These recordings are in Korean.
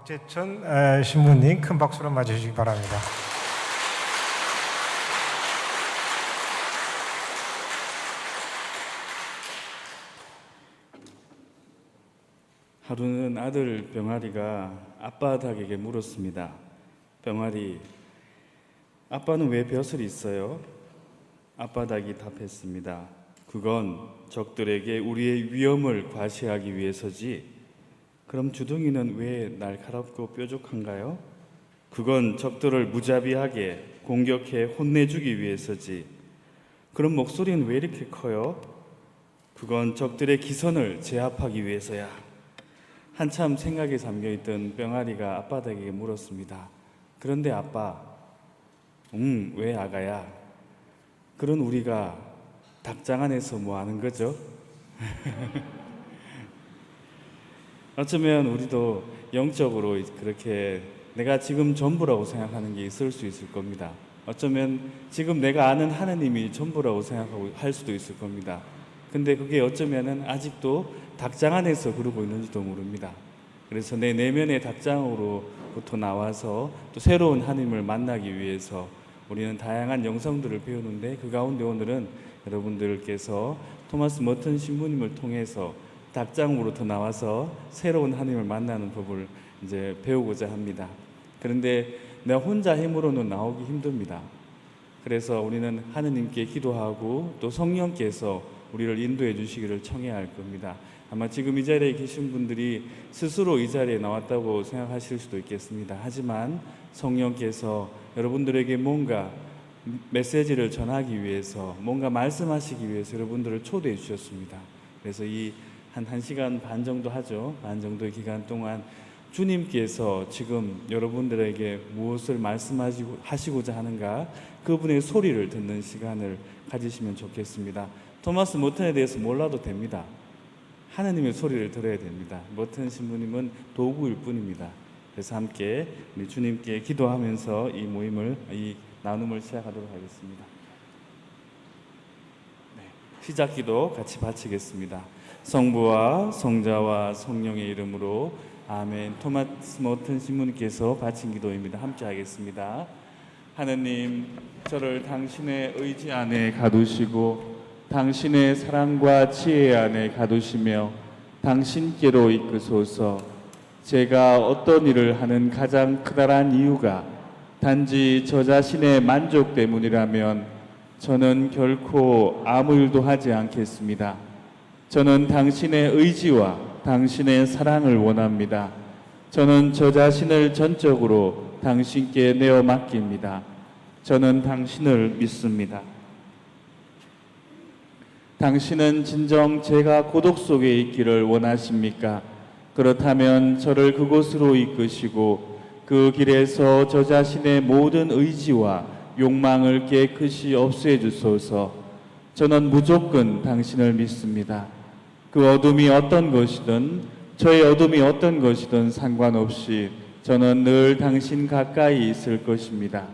박재천 신부님 큰 박수로 맞으시기 바랍니다. 하루는 아들 병아리가 아빠 닭에게 물었습니다. 병아리, 아빠는 왜 벼슬이 있어요? 아빠 닭이 답했습니다. 그건 적들에게 우리의 위험을 과시하기 위해서지. 그럼 주둥이는 왜 날카롭고 뾰족한가요? 그건 적들을 무자비하게 공격해 혼내주기 위해서지. 그럼 목소리는 왜 이렇게 커요? 그건 적들의 기선을 제압하기 위해서야. 한참 생각에 잠겨있던 병아리가 아빠 닭에게 물었습니다. 그런데 아빠, 왜 아가야? 그런 우리가 닭장 안에서 뭐 하는 거죠? 어쩌면 우리도 영적으로 그렇게 내가 지금 전부라고 생각하는 게 있을 수 있을 겁니다. 어쩌면 지금 내가 아는 하나님이 전부라고 생각하고 할 수도 있을 겁니다. 근데 그게 어쩌면은 아직도 닭장 안에서 그러고 있는지도 모릅니다. 그래서 내 내면의 닭장으로부터 나와서 또 새로운 하나님을 만나기 위해서 우리는 다양한 영성들을 배우는데, 그 가운데 오늘은 여러분들께서 토마스 머튼 신부님을 통해서 닭장으로부터 나와서 새로운 하나님을 만나는 법을 이제 배우고자 합니다. 그런데 내가 혼자 힘으로는 나오기 힘듭니다. 그래서 우리는 하느님께 기도하고 또 성령께서 우리를 인도해 주시기를 청해야 할 겁니다. 아마 지금 이 자리에 계신 분들이 스스로 이 자리에 나왔다고 생각하실 수도 있겠습니다. 하지만 성령께서 여러분들에게 뭔가 메시지를 전하기 위해서, 뭔가 말씀하시기 위해서 여러분들을 초대해 주셨습니다. 그래서 이 한 시간 반 정도 하죠. 반 정도의 기간 동안 주님께서 지금 여러분들에게 무엇을 말씀하시고자 하는가, 그분의 소리를 듣는 시간을 가지시면 좋겠습니다. 토마스 머튼에 대해서 몰라도 됩니다. 하나님의 소리를 들어야 됩니다. 머튼 신부님은 도구일 뿐입니다. 그래서 함께 우리 주님께 기도하면서 이 나눔을 시작하도록 하겠습니다. 시작 기도 같이 바치겠습니다. 성부와 성자와 성령의 이름으로 아멘. 토마스 머튼 신부님께서 바친 기도입니다. 함께 하겠습니다. 하느님, 저를 당신의 의지 안에 가두시고 당신의 사랑과 지혜 안에 가두시며 당신께로 이끄소서. 제가 어떤 일을 하는 가장 크다란 이유가 단지 저 자신의 만족 때문이라면 저는 결코 아무 일도 하지 않겠습니다. 저는 당신의 의지와 당신의 사랑을 원합니다. 저는 저 자신을 전적으로 당신께 내어 맡깁니다. 저는 당신을 믿습니다. 당신은 진정 제가 고독 속에 있기를 원하십니까? 그렇다면 저를 그곳으로 이끄시고 그 길에서 저 자신의 모든 의지와 욕망을 깨끗이 없애 주소서. 저는 무조건 당신을 믿습니다. 그 어둠이 어떤 것이든, 저의 어둠이 어떤 것이든 상관없이 저는 늘 당신 가까이 있을 것입니다.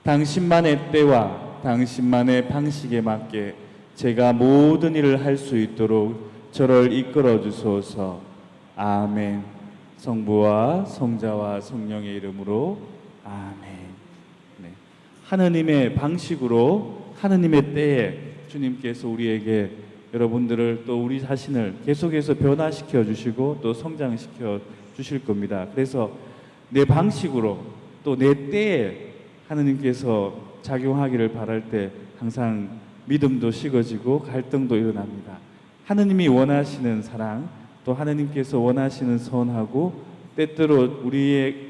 당신만의 때와 당신만의 방식에 맞게 제가 모든 일을 할 수 있도록 저를 이끌어 주소서. 아멘. 성부와 성자와 성령의 이름으로 아멘. 네. 하느님의 방식으로, 하느님의 때에 주님께서 우리에게 여러분들을 또 우리 자신을 계속해서 변화시켜 주시고 또 성장시켜 주실 겁니다. 그래서 내 방식으로 또 내 때에 하느님께서 작용하기를 바랄 때 항상 믿음도 식어지고 갈등도 일어납니다. 하느님이 원하시는 사랑, 또 하느님께서 원하시는 선하고 때때로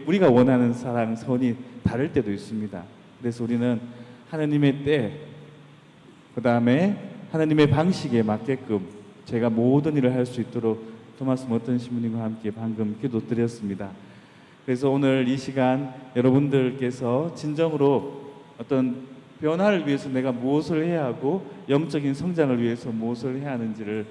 우리가 원하는 사랑, 선이 다를 때도 있습니다. 그래서 우리는 하느님의 때, 그 다음에 하나님의 방식에 맞게끔 제가 모든 일을 할 수 있도록 토마스 머튼 신부님과 함께 방금 기도드렸습니다. 그래서 오늘 이 시간 여러분들께서 진정으로 어떤 변화를 위해서 내가 무엇을 해야 하고 영적인 성장을 위해서 무엇을 해야 하는지를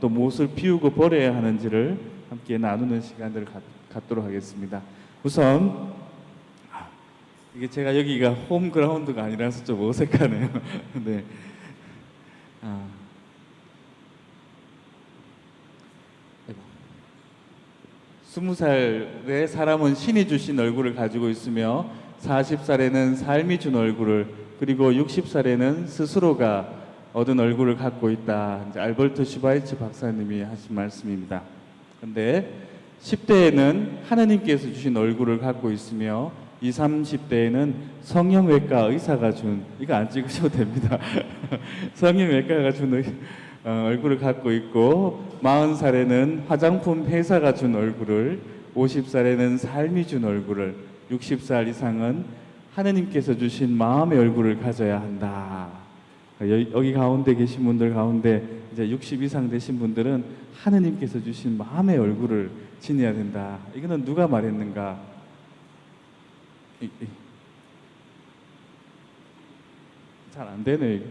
또 무엇을 피우고 버려야 하는지를 함께 나누는 시간을 갖도록 하겠습니다. 우선 이게 제가 여기가 홈그라운드가 아니라서 좀 어색하네요. 네. 20살의 사람은 신이 주신 얼굴을 가지고 있으며 40살에는 삶이 준 얼굴을, 그리고 60살에는 스스로가 얻은 얼굴을 갖고 있다. 이제 알버트 슈바이츠 박사님이 하신 말씀입니다. 근데 10대에는 하느님께서 주신 얼굴을 갖고 있으며 20, 30대에는 성형외과 의사가 준, 이거 안 찍으셔도 됩니다. 성형외과가 준 얼굴을 갖고 있고, 40살에는 화장품 회사가 준 얼굴을, 50살에는 삶이 준 얼굴을, 60살 이상은 하느님께서 주신 마음의 얼굴을 가져야 한다. 여기 가운데 계신 분들 가운데 이제 60 이상 되신 분들은 하느님께서 주신 마음의 얼굴을 지녀야 된다. 이거는 누가 말했는가? 잘 안 되네.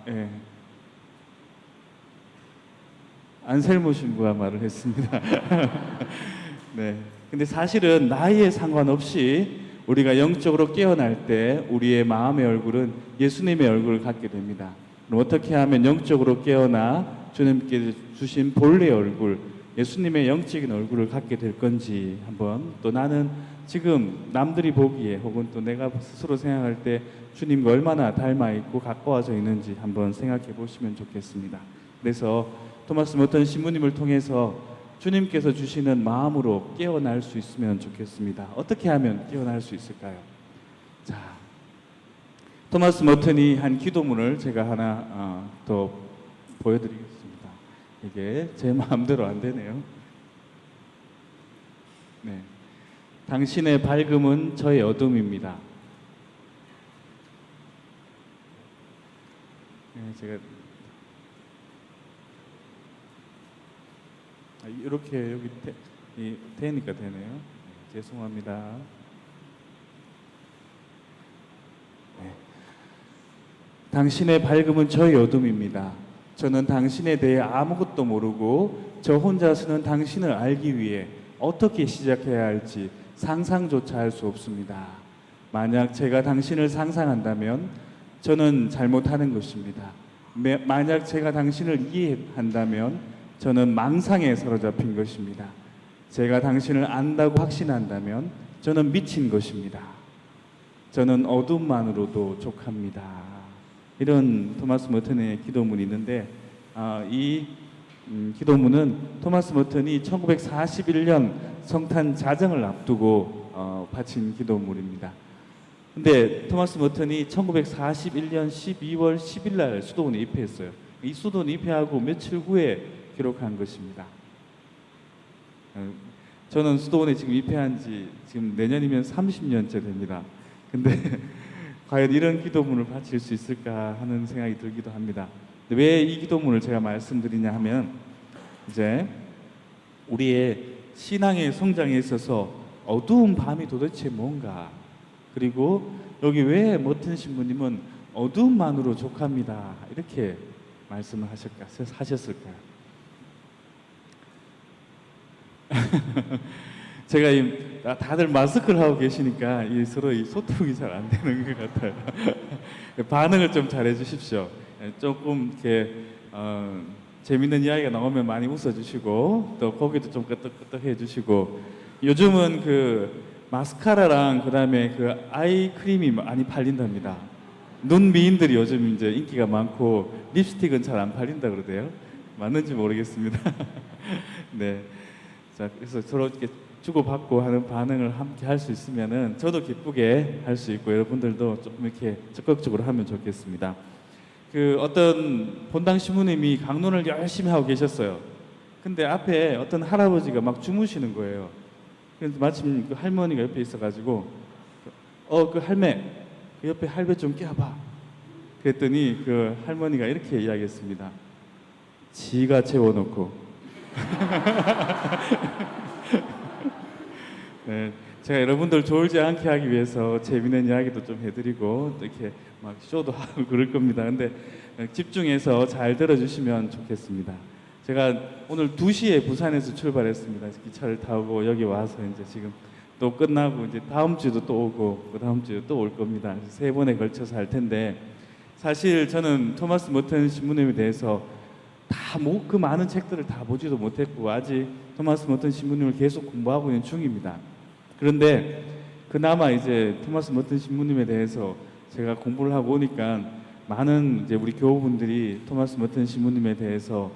예. 안셀모 신부가 말을 했습니다. 네. 근데 사실은 나이에 상관없이 우리가 영적으로 깨어날 때 우리의 마음의 얼굴은 예수님의 얼굴을 갖게 됩니다. 그럼 어떻게 하면 영적으로 깨어나 주님께 주신 본래의 얼굴, 예수님의 영적인 얼굴을 갖게 될 건지, 한번 또 나는 지금 남들이 보기에 혹은 또 내가 스스로 생각할 때 주님과 얼마나 닮아 있고 가까워져 있는지 한번 생각해 보시면 좋겠습니다. 그래서 토마스 머튼 신부님을 통해서 주님께서 주시는 마음으로 깨어날 수 있으면 좋겠습니다. 어떻게 하면 깨어날 수 있을까요? 자, 토마스 머튼이 한 기도문을 제가 하나 더 보여드리겠습니다. 이게 제 마음대로 안 되네요. 네, 당신의 밝음은 저의 어둠입니다. 네, 제가 이렇게 여기 되니까 되네요. 네, 죄송합니다. 네. 당신의 밝음은 저의 어둠입니다. 저는 당신에 대해 아무것도 모르고 저 혼자서는 당신을 알기 위해 어떻게 시작해야 할지 상상조차 할 수 없습니다. 만약 제가 당신을 상상한다면 저는 잘못하는 것입니다. 만약 제가 당신을 이해한다면 저는 망상에 사로잡힌 것입니다. 제가 당신을 안다고 확신한다면 저는 미친 것입니다. 저는 어둠만으로도 족합니다. 이런 토마스 머튼의 기도문이 있는데, 이 기도문은 토마스 머튼이 1941년 성탄 자정을 앞두고 바친 기도문입니다. 근데 토마스 머튼이 1941년 12월 10일 날 수도원에 입회했어요. 이 수도원 입회하고 며칠 후에 기록한 것입니다. 저는 수도원에 지금 입회한 지 지금 내년이면 30년째 됩니다. 근데 과연 이런 기도문을 바칠 수 있을까 하는 생각이 들기도 합니다. 왜 이 기도문을 제가 말씀드리냐 하면, 이제 우리의 신앙의 성장에 있어서 어두운 밤이 도대체 뭔가, 그리고 여기 왜 머튼 신부님은 어두움만으로 족합니다 이렇게 말씀을 하셨을까요? 제가 다들 마스크를 하고 계시니까 서로 소통이 잘 안 되는 것 같아요. 반응을 좀 잘해 주십시오. 조금 이렇게 재밌는 이야기가 나오면 많이 웃어주시고, 또 고개도 좀 끄덕끄덕 해주시고. 요즘은 그 마스카라랑 그다음에 그 아이 크림이 많이 팔린답니다. 눈 미인들이 요즘 이제 인기가 많고 립스틱은 잘 안 팔린다 그러대요. 맞는지 모르겠습니다. 네. 자, 그래서 서로 이렇게 주고받고 하는 반응을 함께 할 수 있으면은 저도 기쁘게 할 수 있고 여러분들도 조금 이렇게 적극적으로 하면 좋겠습니다. 그 어떤 본당 신부님이 강론을 열심히 하고 계셨어요. 근데 앞에 어떤 할아버지가 막 주무시는 거예요. 그래서 마침 그 할머니가 옆에 있어가지고 그 할매, 그 옆에 할배 좀 깨워봐. 그랬더니 그 할머니가 이렇게 이야기했습니다. 지가 재워놓고. 네, 제가 여러분들 졸지 않게 하기 위해서 재미있는 이야기도 좀 해드리고 또 이렇게 막 쇼도 하고 그럴 겁니다. 근데 집중해서 잘 들어주시면 좋겠습니다. 제가 오늘 2시에 부산에서 출발했습니다. 기차를 타고 여기 와서 이제 지금 또 끝나고 이제 다음 주도 또 오고 그 다음 주에 또 올 겁니다. 3번에 걸쳐서 할 텐데, 사실 저는 토마스 머튼 신부님에 대해서 그 많은 책들을 다 보지도 못했고 아직 토마스 머튼 신부님을 계속 공부하고 있는 중입니다. 그런데 그나마 이제 토마스 머튼 신부님에 대해서 제가 공부를 하고 오니까 많은 이제 우리 교우분들이 토마스 머튼 신부님에 대해서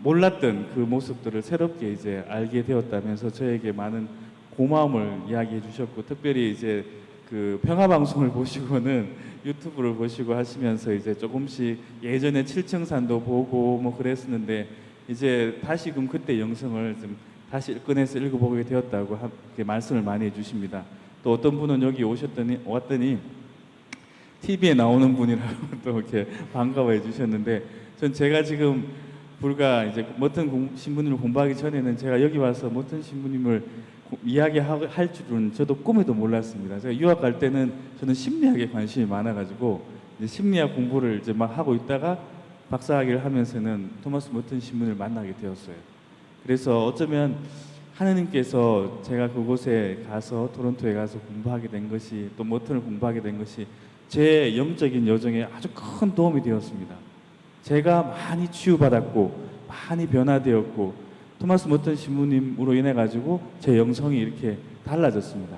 몰랐던 그 모습들을 새롭게 이제 알게 되었다면서 저에게 많은 고마움을 이야기해 주셨고, 특별히 이제 그 평화 방송을 보시고는 유튜브를 보시고 하시면서 이제 조금씩 예전에 7층산도 보고 뭐 그랬었는데 이제 다시금 그때 영상을 좀 다시 꺼내서 읽어보게 되었다고 이렇게 말씀을 많이 해주십니다. 또 어떤 분은 여기 왔더니 TV에 나오는 분이라고 또 이렇게 반가워해 주셨는데, 전 제가 지금 불과 이제 머튼 신부님을 공부하기 전에는 제가 여기 와서 머튼 신부님을 이야기할 줄은 저도 꿈에도 몰랐습니다. 제가 유학 갈 때는 저는 심리학에 관심이 많아가지고 이제 심리학 공부를 이제 막 하고 있다가 박사학위를 하면서는 토마스 머튼 신부님을 만나게 되었어요. 그래서 어쩌면 하느님께서 제가 그곳에 가서 토론토에 가서 공부하게 된 것이, 또 머튼을 공부하게 된 것이 제 영적인 여정에 아주 큰 도움이 되었습니다. 제가 많이 치유받았고 많이 변화되었고 토마스 머튼 신부님으로 인해 가지고 제 영성이 이렇게 달라졌습니다.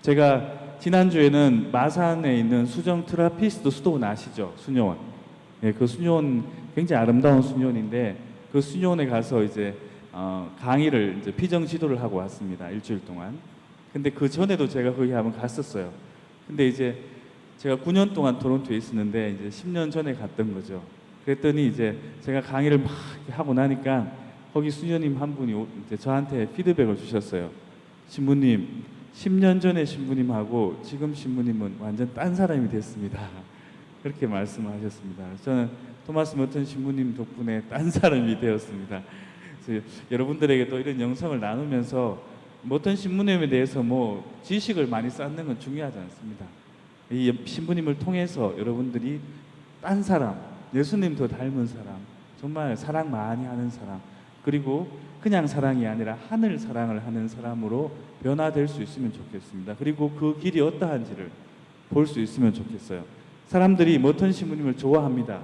제가 지난주에는 마산에 있는 수정 트라피스트 수도원 아시죠? 수녀원. 예, 그 수녀원 굉장히 아름다운 수녀원인데 그 수녀원에 가서 이제 강의를 이제 피정 지도를 하고 왔습니다. 일주일 동안. 근데 그 전에도 제가 거기 한번 갔었어요. 근데 이제 제가 9년 동안 토론토에 있었는데 이제 10년 전에 갔던 거죠. 그랬더니 이제 제가 강의를 막 하고 나니까 거기 수녀님 한 분이 이제 저한테 피드백을 주셨어요. 신부님, 10년 전에 신부님하고 지금 신부님은 완전 딴 사람이 됐습니다. 그렇게 말씀을 하셨습니다. 저는 토마스 머튼 신부님 덕분에 딴 사람이 되었습니다. 그래서 여러분들에게 또 이런 영상을 나누면서 머튼 신부님에 대해서 뭐 지식을 많이 쌓는 건 중요하지 않습니다. 이 신부님을 통해서 여러분들이 딴 사람, 예수님 더 닮은 사람, 정말 사랑 많이 하는 사람, 그리고 그냥 사랑이 아니라 하늘 사랑을 하는 사람으로 변화될 수 있으면 좋겠습니다. 그리고 그 길이 어떠한지를 볼 수 있으면 좋겠어요. 사람들이 머튼 신부님을 좋아합니다.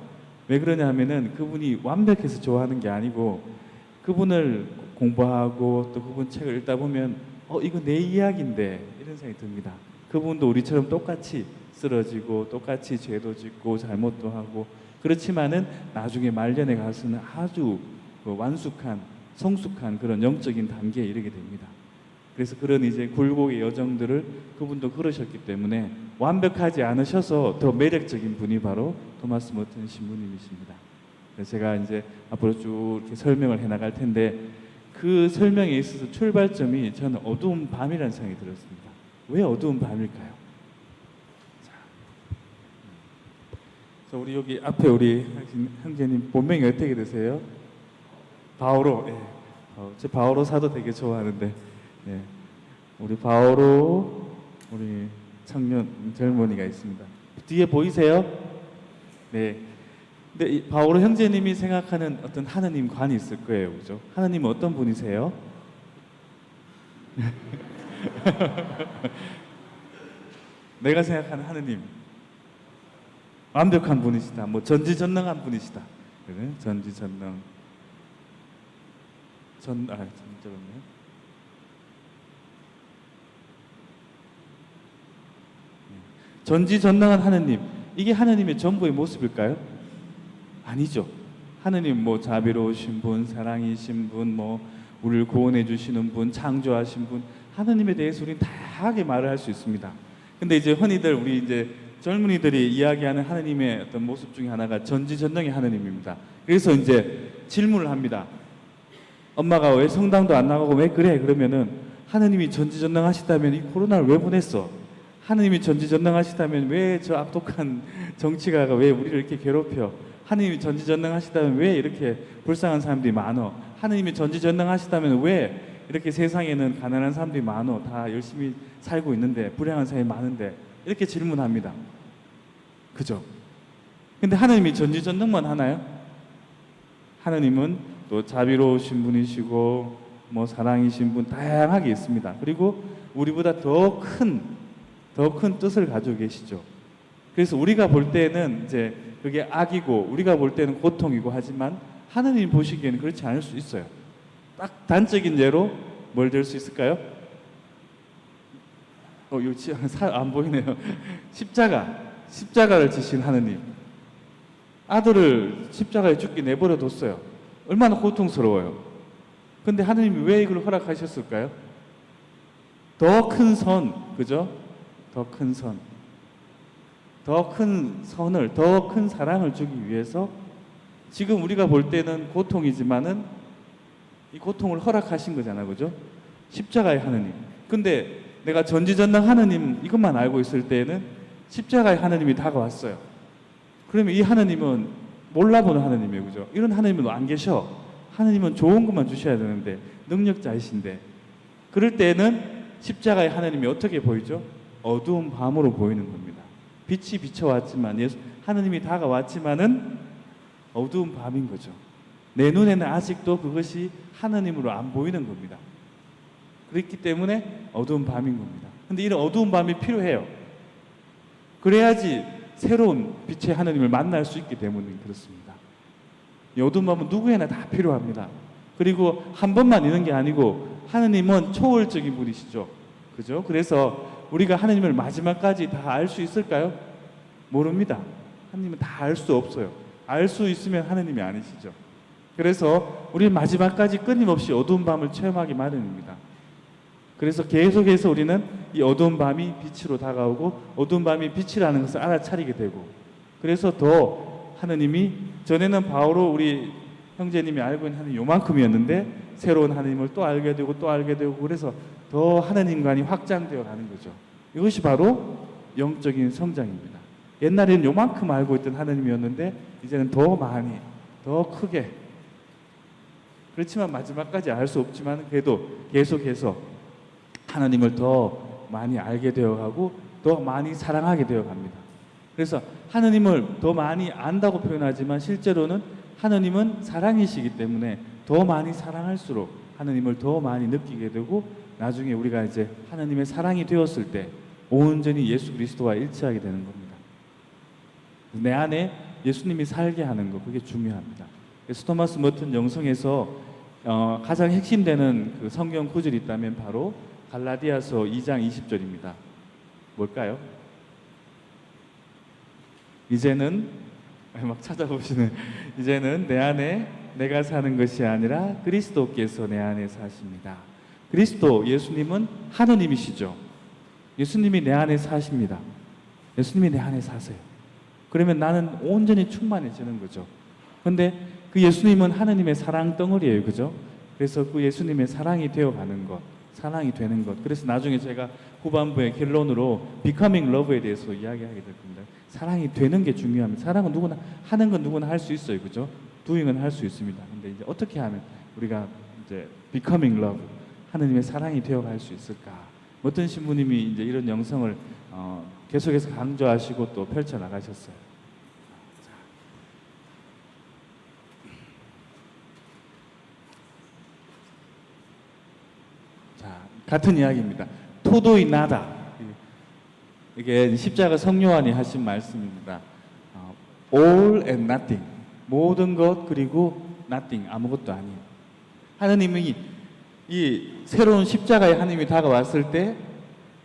왜 그러냐 하면은 그분이 완벽해서 좋아하는 게 아니고 그분을 공부하고 또 그분 책을 읽다 보면 이거 내 이야기인데 이런 생각이 듭니다. 그분도 우리처럼 똑같이 쓰러지고 똑같이 죄도 짓고 잘못도 하고, 그렇지만은 나중에 말년에 가서는 아주 완숙한 성숙한 그런 영적인 단계에 이르게 됩니다. 그래서 그런 이제 굴곡의 여정들을 그분도 걸으셨기 때문에 완벽하지 않으셔서 더 매력적인 분이 바로 토마스 머튼 신부님이십니다. 그래서 제가 이제 앞으로 쭉 이렇게 설명을 해 나갈 텐데 그 설명에 있어서 출발점이 저는 어두운 밤이라는 생각이 들었습니다. 왜 어두운 밤일까요? 자, 그래서 우리 여기 앞에 우리 형제님 본명이 어떻게 되세요? 바오로. 예. 제 바오로 사도 되게 좋아하는데, 예. 우리 바오로 우리 청년 젊은이가 있습니다. 뒤에 보이세요? 네. 근데 이 바오로 형제님이 생각하는 어떤 하느님 관이 있을 거예요, 그죠? 하느님은 어떤 분이세요? 내가 생각하는 하느님 완벽한 분이시다, 뭐 전지전능한 분이시다. 그래? 전지전능. 적었네요. 전지전능한 하느님, 이게 하느님의 전부의 모습일까요? 아니죠. 하느님 뭐 자비로우신 분, 사랑이신 분, 뭐 우리를 구원해 주시는 분, 창조하신 분, 하느님에 대해서 우리는 다양하게 말을 할 수 있습니다. 근데 이제 흔히들 우리 이제 젊은이들이 이야기하는 하느님의 어떤 모습 중에 하나가 전지전능의 하느님입니다. 그래서 이제 질문을 합니다. 엄마가 왜 성당도 안 나가고 왜 그래? 그러면은 하느님이 전지전능하시다면 이 코로나를 왜 보냈어? 하느님이 전지전능하시다면 왜 저 악독한 정치가가 왜 우리를 이렇게 괴롭혀? 하느님이 전지전능하시다면 왜 이렇게 불쌍한 사람들이 많어? 하느님이 전지전능하시다면 왜 이렇게 세상에는 가난한 사람들이 많어? 다 열심히 살고 있는데 불행한 사람이 많은데, 이렇게 질문합니다. 그죠? 근데 하느님이 전지전능만 하나요? 하느님은 또 자비로우신 분이시고 뭐 사랑이신 분 다양하게 있습니다. 그리고 우리보다 더 큰 뜻을 가지고 계시죠. 그래서 우리가 볼 때는 이제 그게 악이고 우리가 볼 때는 고통이고 하지만 하느님 보시기에는 그렇지 않을 수 있어요. 딱 단적인 예로 뭘 들 수 있을까요? 안 보이네요. 십자가를 지신 하느님. 아들을 십자가에 죽게 내버려 뒀어요. 얼마나 고통스러워요. 근데 하느님이 왜 이걸 허락하셨을까요? 더 큰 선, 그죠? 더 큰 선. 더 큰 선을, 더 큰 사랑을 주기 위해서 지금 우리가 볼 때는 고통이지만은 이 고통을 허락하신 거잖아요. 그죠? 십자가의 하느님. 근데 내가 전지전능 하느님 이것만 알고 있을 때에는 십자가의 하느님이 다가왔어요. 그러면 이 하느님은 몰라보는 하느님이에요. 그죠? 이런 하느님은 안 계셔. 하느님은 좋은 것만 주셔야 되는데 능력자이신데 그럴 때는 십자가의 하느님이 어떻게 보이죠? 어두운 밤으로 보이는 겁니다. 빛이 비춰왔지만 하느님이 다가왔지만은 어두운 밤인 거죠. 내 눈에는 아직도 그것이 하느님으로 안 보이는 겁니다. 그렇기 때문에 어두운 밤인 겁니다. 근데 이런 어두운 밤이 필요해요. 그래야지 새로운 빛의 하느님을 만날 수 있기 때문에 그렇습니다. 이 어두운 밤은 누구에나 다 필요합니다. 그리고 한 번만 있는 게 아니고 하느님은 초월적인 분이시죠. 그죠? 그래서 우리가 하느님을 마지막까지 다 알 수 있을까요? 모릅니다. 하느님은 다 알 수 없어요. 알 수 있으면 하느님이 아니시죠. 그래서 우리는 마지막까지 끊임없이 어두운 밤을 체험하기 마련입니다. 그래서 계속해서 우리는 이 어두운 밤이 빛으로 다가오고 어두운 밤이 빛이라는 것을 알아차리게 되고 그래서 더 하느님이 전에는 바오로 우리 형제님이 알고 있는 하느님 요만큼이었는데 새로운 하느님을 또 알게 되고 또 알게 되고 그래서 더 하느님관이 확장되어 가는 거죠. 이것이 바로 영적인 성장입니다. 옛날에는 요만큼 알고 있던 하느님이었는데 이제는 더 많이 더 크게 그렇지만 마지막까지 알 수 없지만 그래도 계속해서 하나님을 더 많이 알게 되어가고 더 많이 사랑하게 되어갑니다. 그래서 하느님을 더 많이 안다고 표현하지만 실제로는 하느님은 사랑이시기 때문에 더 많이 사랑할수록 하느님을 더 많이 느끼게 되고 나중에 우리가 이제 하느님의 사랑이 되었을 때 온전히 예수 그리스도와 일치하게 되는 겁니다. 내 안에 예수님이 살게 하는 것 그게 중요합니다. 그래서 토마스 머튼 영성에서 가장 핵심되는 그 성경 구절이 있다면 바로 갈라디아서 2장 20절입니다. 뭘까요? 이제는 막 찾아보시는 이제는 내 안에 내가 사는 것이 아니라 그리스도께서 내 안에 사십니다. 그리스도 예수님은 하느님이시죠. 예수님이 내 안에 사십니다. 예수님이 내 안에 사세요. 그러면 나는 온전히 충만해지는 거죠. 근데 그 예수님은 하느님의 사랑 덩어리예요. 그죠? 그래서 그 예수님의 사랑이 되어가는 것 사랑이 되는 것. 그래서 나중에 제가 후반부의 결론으로 Becoming Love에 대해서 이야기하게 될 겁니다. 사랑이 되는 게 중요합니다. 사랑은 누구나 하는 건 누구나 할 수 있어요, 그죠? Doing은 할 수 있습니다. 근데 이제 어떻게 하면 우리가 이제 Becoming Love 하느님의 사랑이 되어갈 수 있을까? 어떤 신부님이 이제 이런 영성을 계속해서 강조하시고 또 펼쳐 나가셨어요. 같은 이야기입니다. 토도이 나다. 이게 십자가 성요한이 하신 말씀입니다. All and nothing. 모든 것 그리고 nothing. 아무것도 아니에요. 하느님이 이 새로운 십자가의 하느님이 다가왔을 때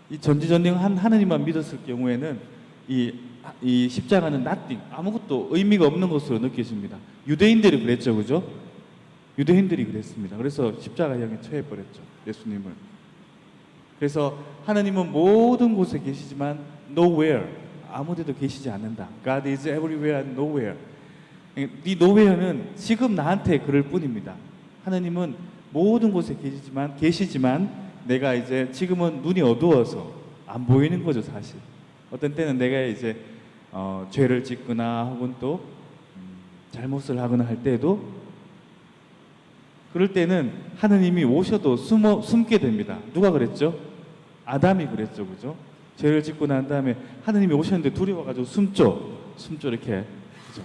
이 전지전능한 하느님만 믿었을 경우에는 이 십자가는 nothing. 아무것도 의미가 없는 것으로 느껴집니다. 유대인들이 그랬죠. 그죠? 유대인들이 그랬습니다. 그래서 십자가형에 처해버렸죠. 예수님을. 그래서 하나님은 모든 곳에 계시지만 nowhere, 아무데도 계시지 않는다. God is everywhere and nowhere. 이 nowhere는 지금 나한테 그럴 뿐입니다. 하나님은 모든 곳에 계시지만 내가 이제 지금은 눈이 어두워서 안 보이는 거죠, 사실. 어떤 때는 내가 이제 죄를 짓거나 혹은 또 잘못을 하거나 할 때도 그럴 때는 하느님이 오셔도 숨게 됩니다. 누가 그랬죠? 아담이 그랬죠, 그죠? 죄를 짓고 난 다음에 하느님이 오셨는데 두려워가지고 숨죠 이렇게, 그죠?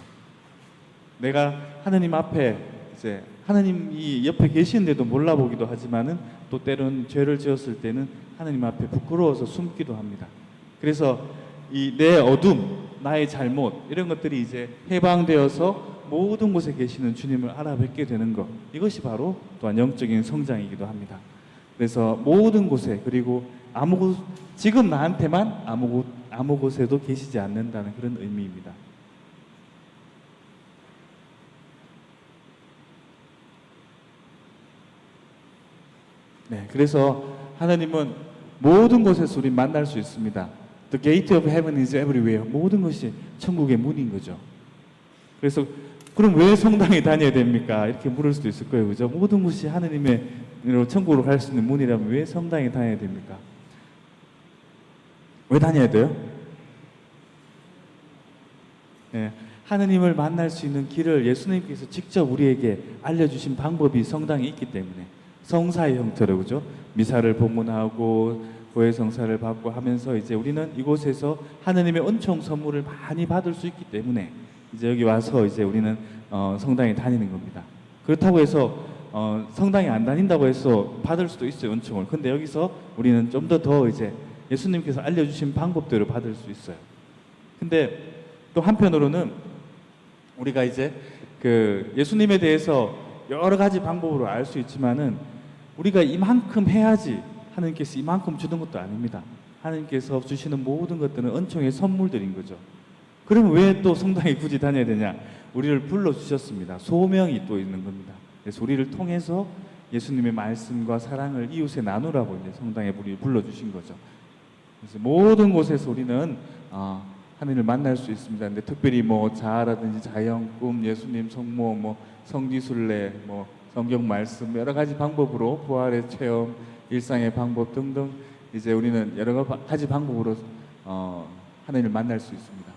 내가 하느님 앞에 이제 하느님이 옆에 계시는데도 몰라보기도 하지만은 또 때론 죄를 지었을 때는 하느님 앞에 부끄러워서 숨기도 합니다. 그래서 이 내 어둠, 나의 잘못 이런 것들이 이제 해방되어서 모든 곳에 계시는 주님을 알아뵙게 되는 것, 이것이 바로 또한 영적인 성장이기도 합니다. 그래서 모든 곳에, 그리고 지금 나한테만 아무 곳에도 계시지 않는다는 그런 의미입니다. 네, 그래서 하나님은 모든 곳에서 우리 만날 수 있습니다. The gate of heaven is everywhere. 모든 것이 천국의 문인 거죠. 그래서 그럼 왜 성당에 다녀야 됩니까? 이렇게 물을 수도 있을 거예요, 그죠? 모든 것이 하느님의 천국으로 갈 수 있는 문이라면 왜 성당에 다녀야 됩니까? 왜 다녀야 돼요? 네, 하느님을 만날 수 있는 길을 예수님께서 직접 우리에게 알려주신 방법이 성당에 있기 때문에, 성사의 형태로, 그죠? 미사를 봉헌하고 고해 성사를 받고 하면서 이제 우리는 이곳에서 하느님의 은총 선물을 많이 받을 수 있기 때문에 이제 여기 와서 이제 우리는 성당에 다니는 겁니다. 그렇다고 해서 성당에 안 다닌다고 해서 받을 수도 있어요, 은총을. 근데 여기서 우리는 좀 더 이제 예수님께서 알려주신 방법대로 받을 수 있어요. 근데 또 한편으로는 우리가 이제 그 예수님에 대해서 여러 가지 방법으로 알 수 있지만은 우리가 이만큼 해야지 하나님께서 이만큼 주는 것도 아닙니다. 하나님께서 주시는 모든 것들은 은총의 선물들인 거죠. 그러면 왜 또 성당에 굳이 다녀야 되냐? 우리를 불러주셨습니다. 소명이 또 있는 겁니다. 그래서 우리를 통해서 예수님의 말씀과 사랑을 이웃에 나누라고 이제 성당에 우리를 불러주신 거죠. 그래서 모든 곳에서 우리는 하나님을 만날 수 있습니다. 근데 특별히 뭐 자아라든지 자영, 꿈, 예수님, 성모, 뭐 성지순례, 뭐 성경 말씀 여러 가지 방법으로 부활의 체험, 일상의 방법 등등 이제 우리는 여러 가지 방법으로 하나님을 만날 수 있습니다.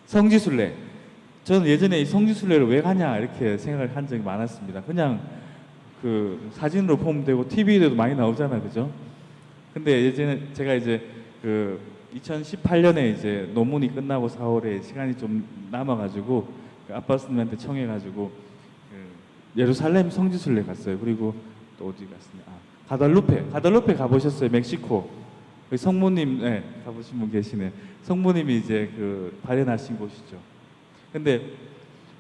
성지순례. 저는 예전에 이 성지순례를 왜 가냐 이렇게 생각을 한 적이 많았습니다. 그냥 그 사진으로 보면 되고 TV에도 많이 나오잖아요, 그죠? 근데 예전에 제가 이제 그 2018년에 이제 논문이 끝나고 4월에 시간이 좀 남아가지고 그 아빠 스님한테 청해가지고 그 예루살렘 성지순례 갔어요. 그리고 또 어디 갔습니까? 가달루페 가보셨어요? 멕시코. 성모님, 네, 가보신 분 계시네. 성모님이 이제 그 발현하신 곳이죠. 근데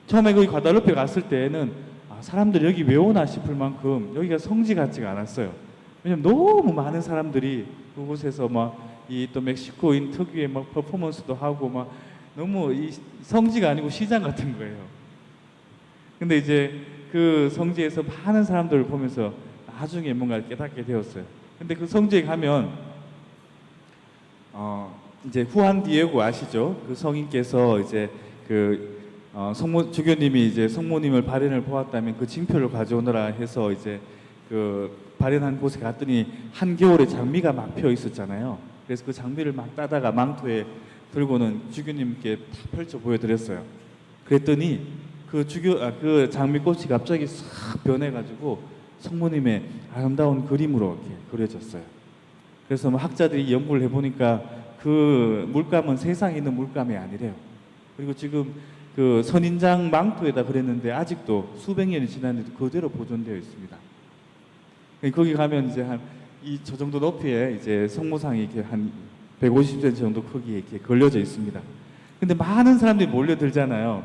처음에 거기 가달루페 갔을 때에는 사람들이 여기 왜 오나 싶을 만큼 여기가 성지 같지가 않았어요. 왜냐면 너무 많은 사람들이 그곳에서 막 이 또 멕시코인 특유의 막 퍼포먼스도 하고 막 너무 이 성지가 아니고 시장 같은 거예요. 근데 이제 그 성지에서 많은 사람들을 보면서 나중에 뭔가 깨닫게 되었어요. 근데 그 성지에 가면 이제 후안 디에고 아시죠? 그 성인께서 이제 그 주교님이 이제 성모님을 발현을 보았다면 그 징표를 가져오느라 해서 이제 그 발현한 곳에 갔더니 한겨울에 장미가 막 피어 있었잖아요. 그래서 그 장미를 막 따다가 망토에 들고는 주교님께 다 펼쳐 보여드렸어요. 그랬더니 그 장미꽃이 갑자기 싹 변해가지고 성모님의 아름다운 그림으로 이렇게 그려졌어요. 그래서 뭐 학자들이 연구를 해보니까 그 물감은 세상에 있는 물감이 아니래요. 그리고 지금 그 선인장 망토에다 그랬는데 아직도 수백 년이 지났는데도 그대로 보존되어 있습니다. 거기 가면 이제 저 정도 높이에 이제 성모상이 이렇게 한 150cm 정도 크기에 이렇게 걸려져 있습니다. 근데 많은 사람들이 몰려들잖아요.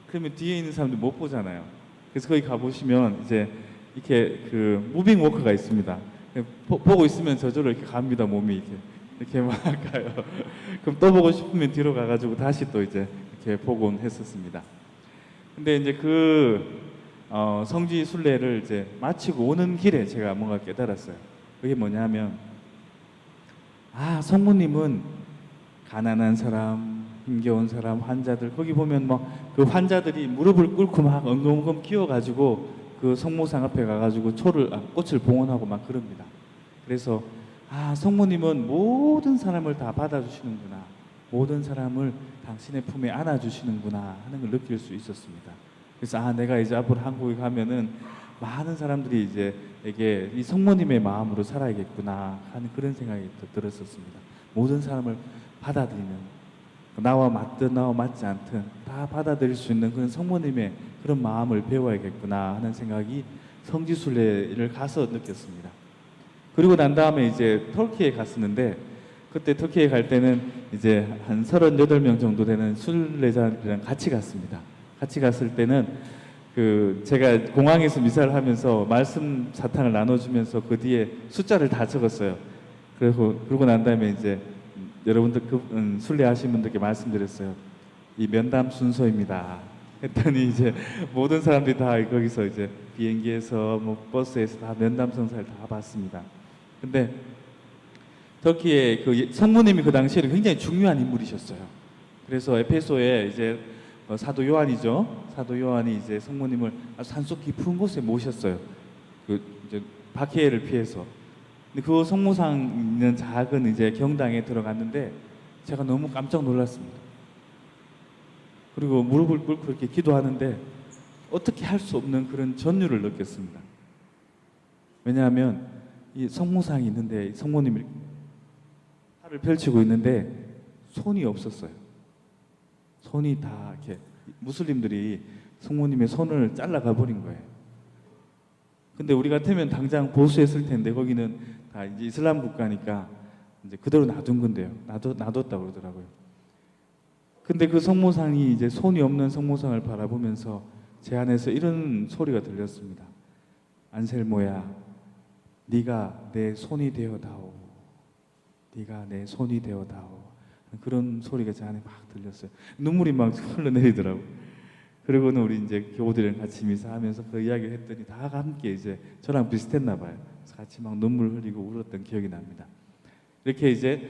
그러면 뒤에 있는 사람들 못 보잖아요. 그래서 거기 가보시면 이제 이렇게 그 무빙 워커가 있습니다. 보고 있으면 저절로 이렇게 갑니다. 몸이 이렇게 막 가요. 그럼 또 보고 싶으면 뒤로 가가지고 다시 또 이제 이렇게 보곤 했었습니다. 근데 이제 성지 순례를 이제 마치고 오는 길에 제가 뭔가 깨달았어요. 그게 뭐냐면 성모님은 가난한 사람, 힘겨운 사람, 환자들 거기 보면 막 그 환자들이 무릎을 꿇고 막 엉금엉금 끼워가지고 그 성모상 앞에 가가지고 꽃을 봉헌하고 막 그럽니다. 그래서 성모님은 모든 사람을 다 받아주시는구나, 모든 사람을 당신의 품에 안아주시는구나 하는 걸 느낄 수 있었습니다. 그래서 내가 이제 앞으로 한국에 가면은 많은 사람들이 이제 이 성모님의 마음으로 살아야겠구나 하는 그런 생각이 들었었습니다. 모든 사람을 받아들이는, 나와 맞든 나와 맞지 않든 다 받아들일 수 있는 그런 성모님의 그런 마음을 배워야겠구나 하는 생각이 성지순례를 가서 느꼈습니다. 그리고 난 다음에 이제 터키에 갔었는데 그때 터키에 갈 때는 이제 한 38명 정도 되는 순례자들이랑 같이 갔습니다. 같이 갔을 때는 제가 공항에서 미사를 하면서 말씀 사탕을 나눠주면서 그 뒤에 숫자를 다 적었어요. 그러고 난 다음에 이제 여러분들 순례하신 분들께 말씀드렸어요. 이 면담 순서입니다. 했더니 이제 모든 사람들이 다 거기서 이제 비행기에서 뭐 버스에서 다 면담 성사를 다 받습니다. 근데 터키의 그 성모님이 그 당시에는 굉장히 중요한 인물이셨어요. 그래서 에페소에 이제 사도 요한이죠. 사도 요한이 이제 성모님을 아주 산속 깊은 곳에 모셨어요. 이제 박해를 피해서. 근데 그 성모상 있는 작은 이제 경당에 들어갔는데 제가 너무 깜짝 놀랐습니다. 그리고 무릎을 꿇고 이렇게 기도하는데 어떻게 할 수 없는 그런 전율을 느꼈습니다. 왜냐하면 이 성모상이 있는데 성모님이 팔을 펼치고 있는데 손이 없었어요. 손이 다 이렇게 무슬림들이 성모님의 손을 잘라가 버린 거예요. 근데 우리 같으면 당장 보수했을 텐데 거기는 다 이제 이슬람 국가니까 이제 그대로 놔둔 건데요. 놔뒀다고 그러더라고요. 근데 그 성모상이 이제 손이 없는 성모상을 바라보면서 제 안에서 이런 소리가 들렸습니다. 안셀모야, 네가 내 손이 되어다오. 네가 내 손이 되어다오. 그런 소리가 제 안에 막 들렸어요. 눈물이 막 흘러내리더라고요. 그리고는 우리 이제 교우들이랑 같이 미사하면서 그 이야기를 했더니 다 함께 이제 저랑 비슷했나 봐요. 그래서 같이 막 눈물 흘리고 울었던 기억이 납니다. 이렇게 이제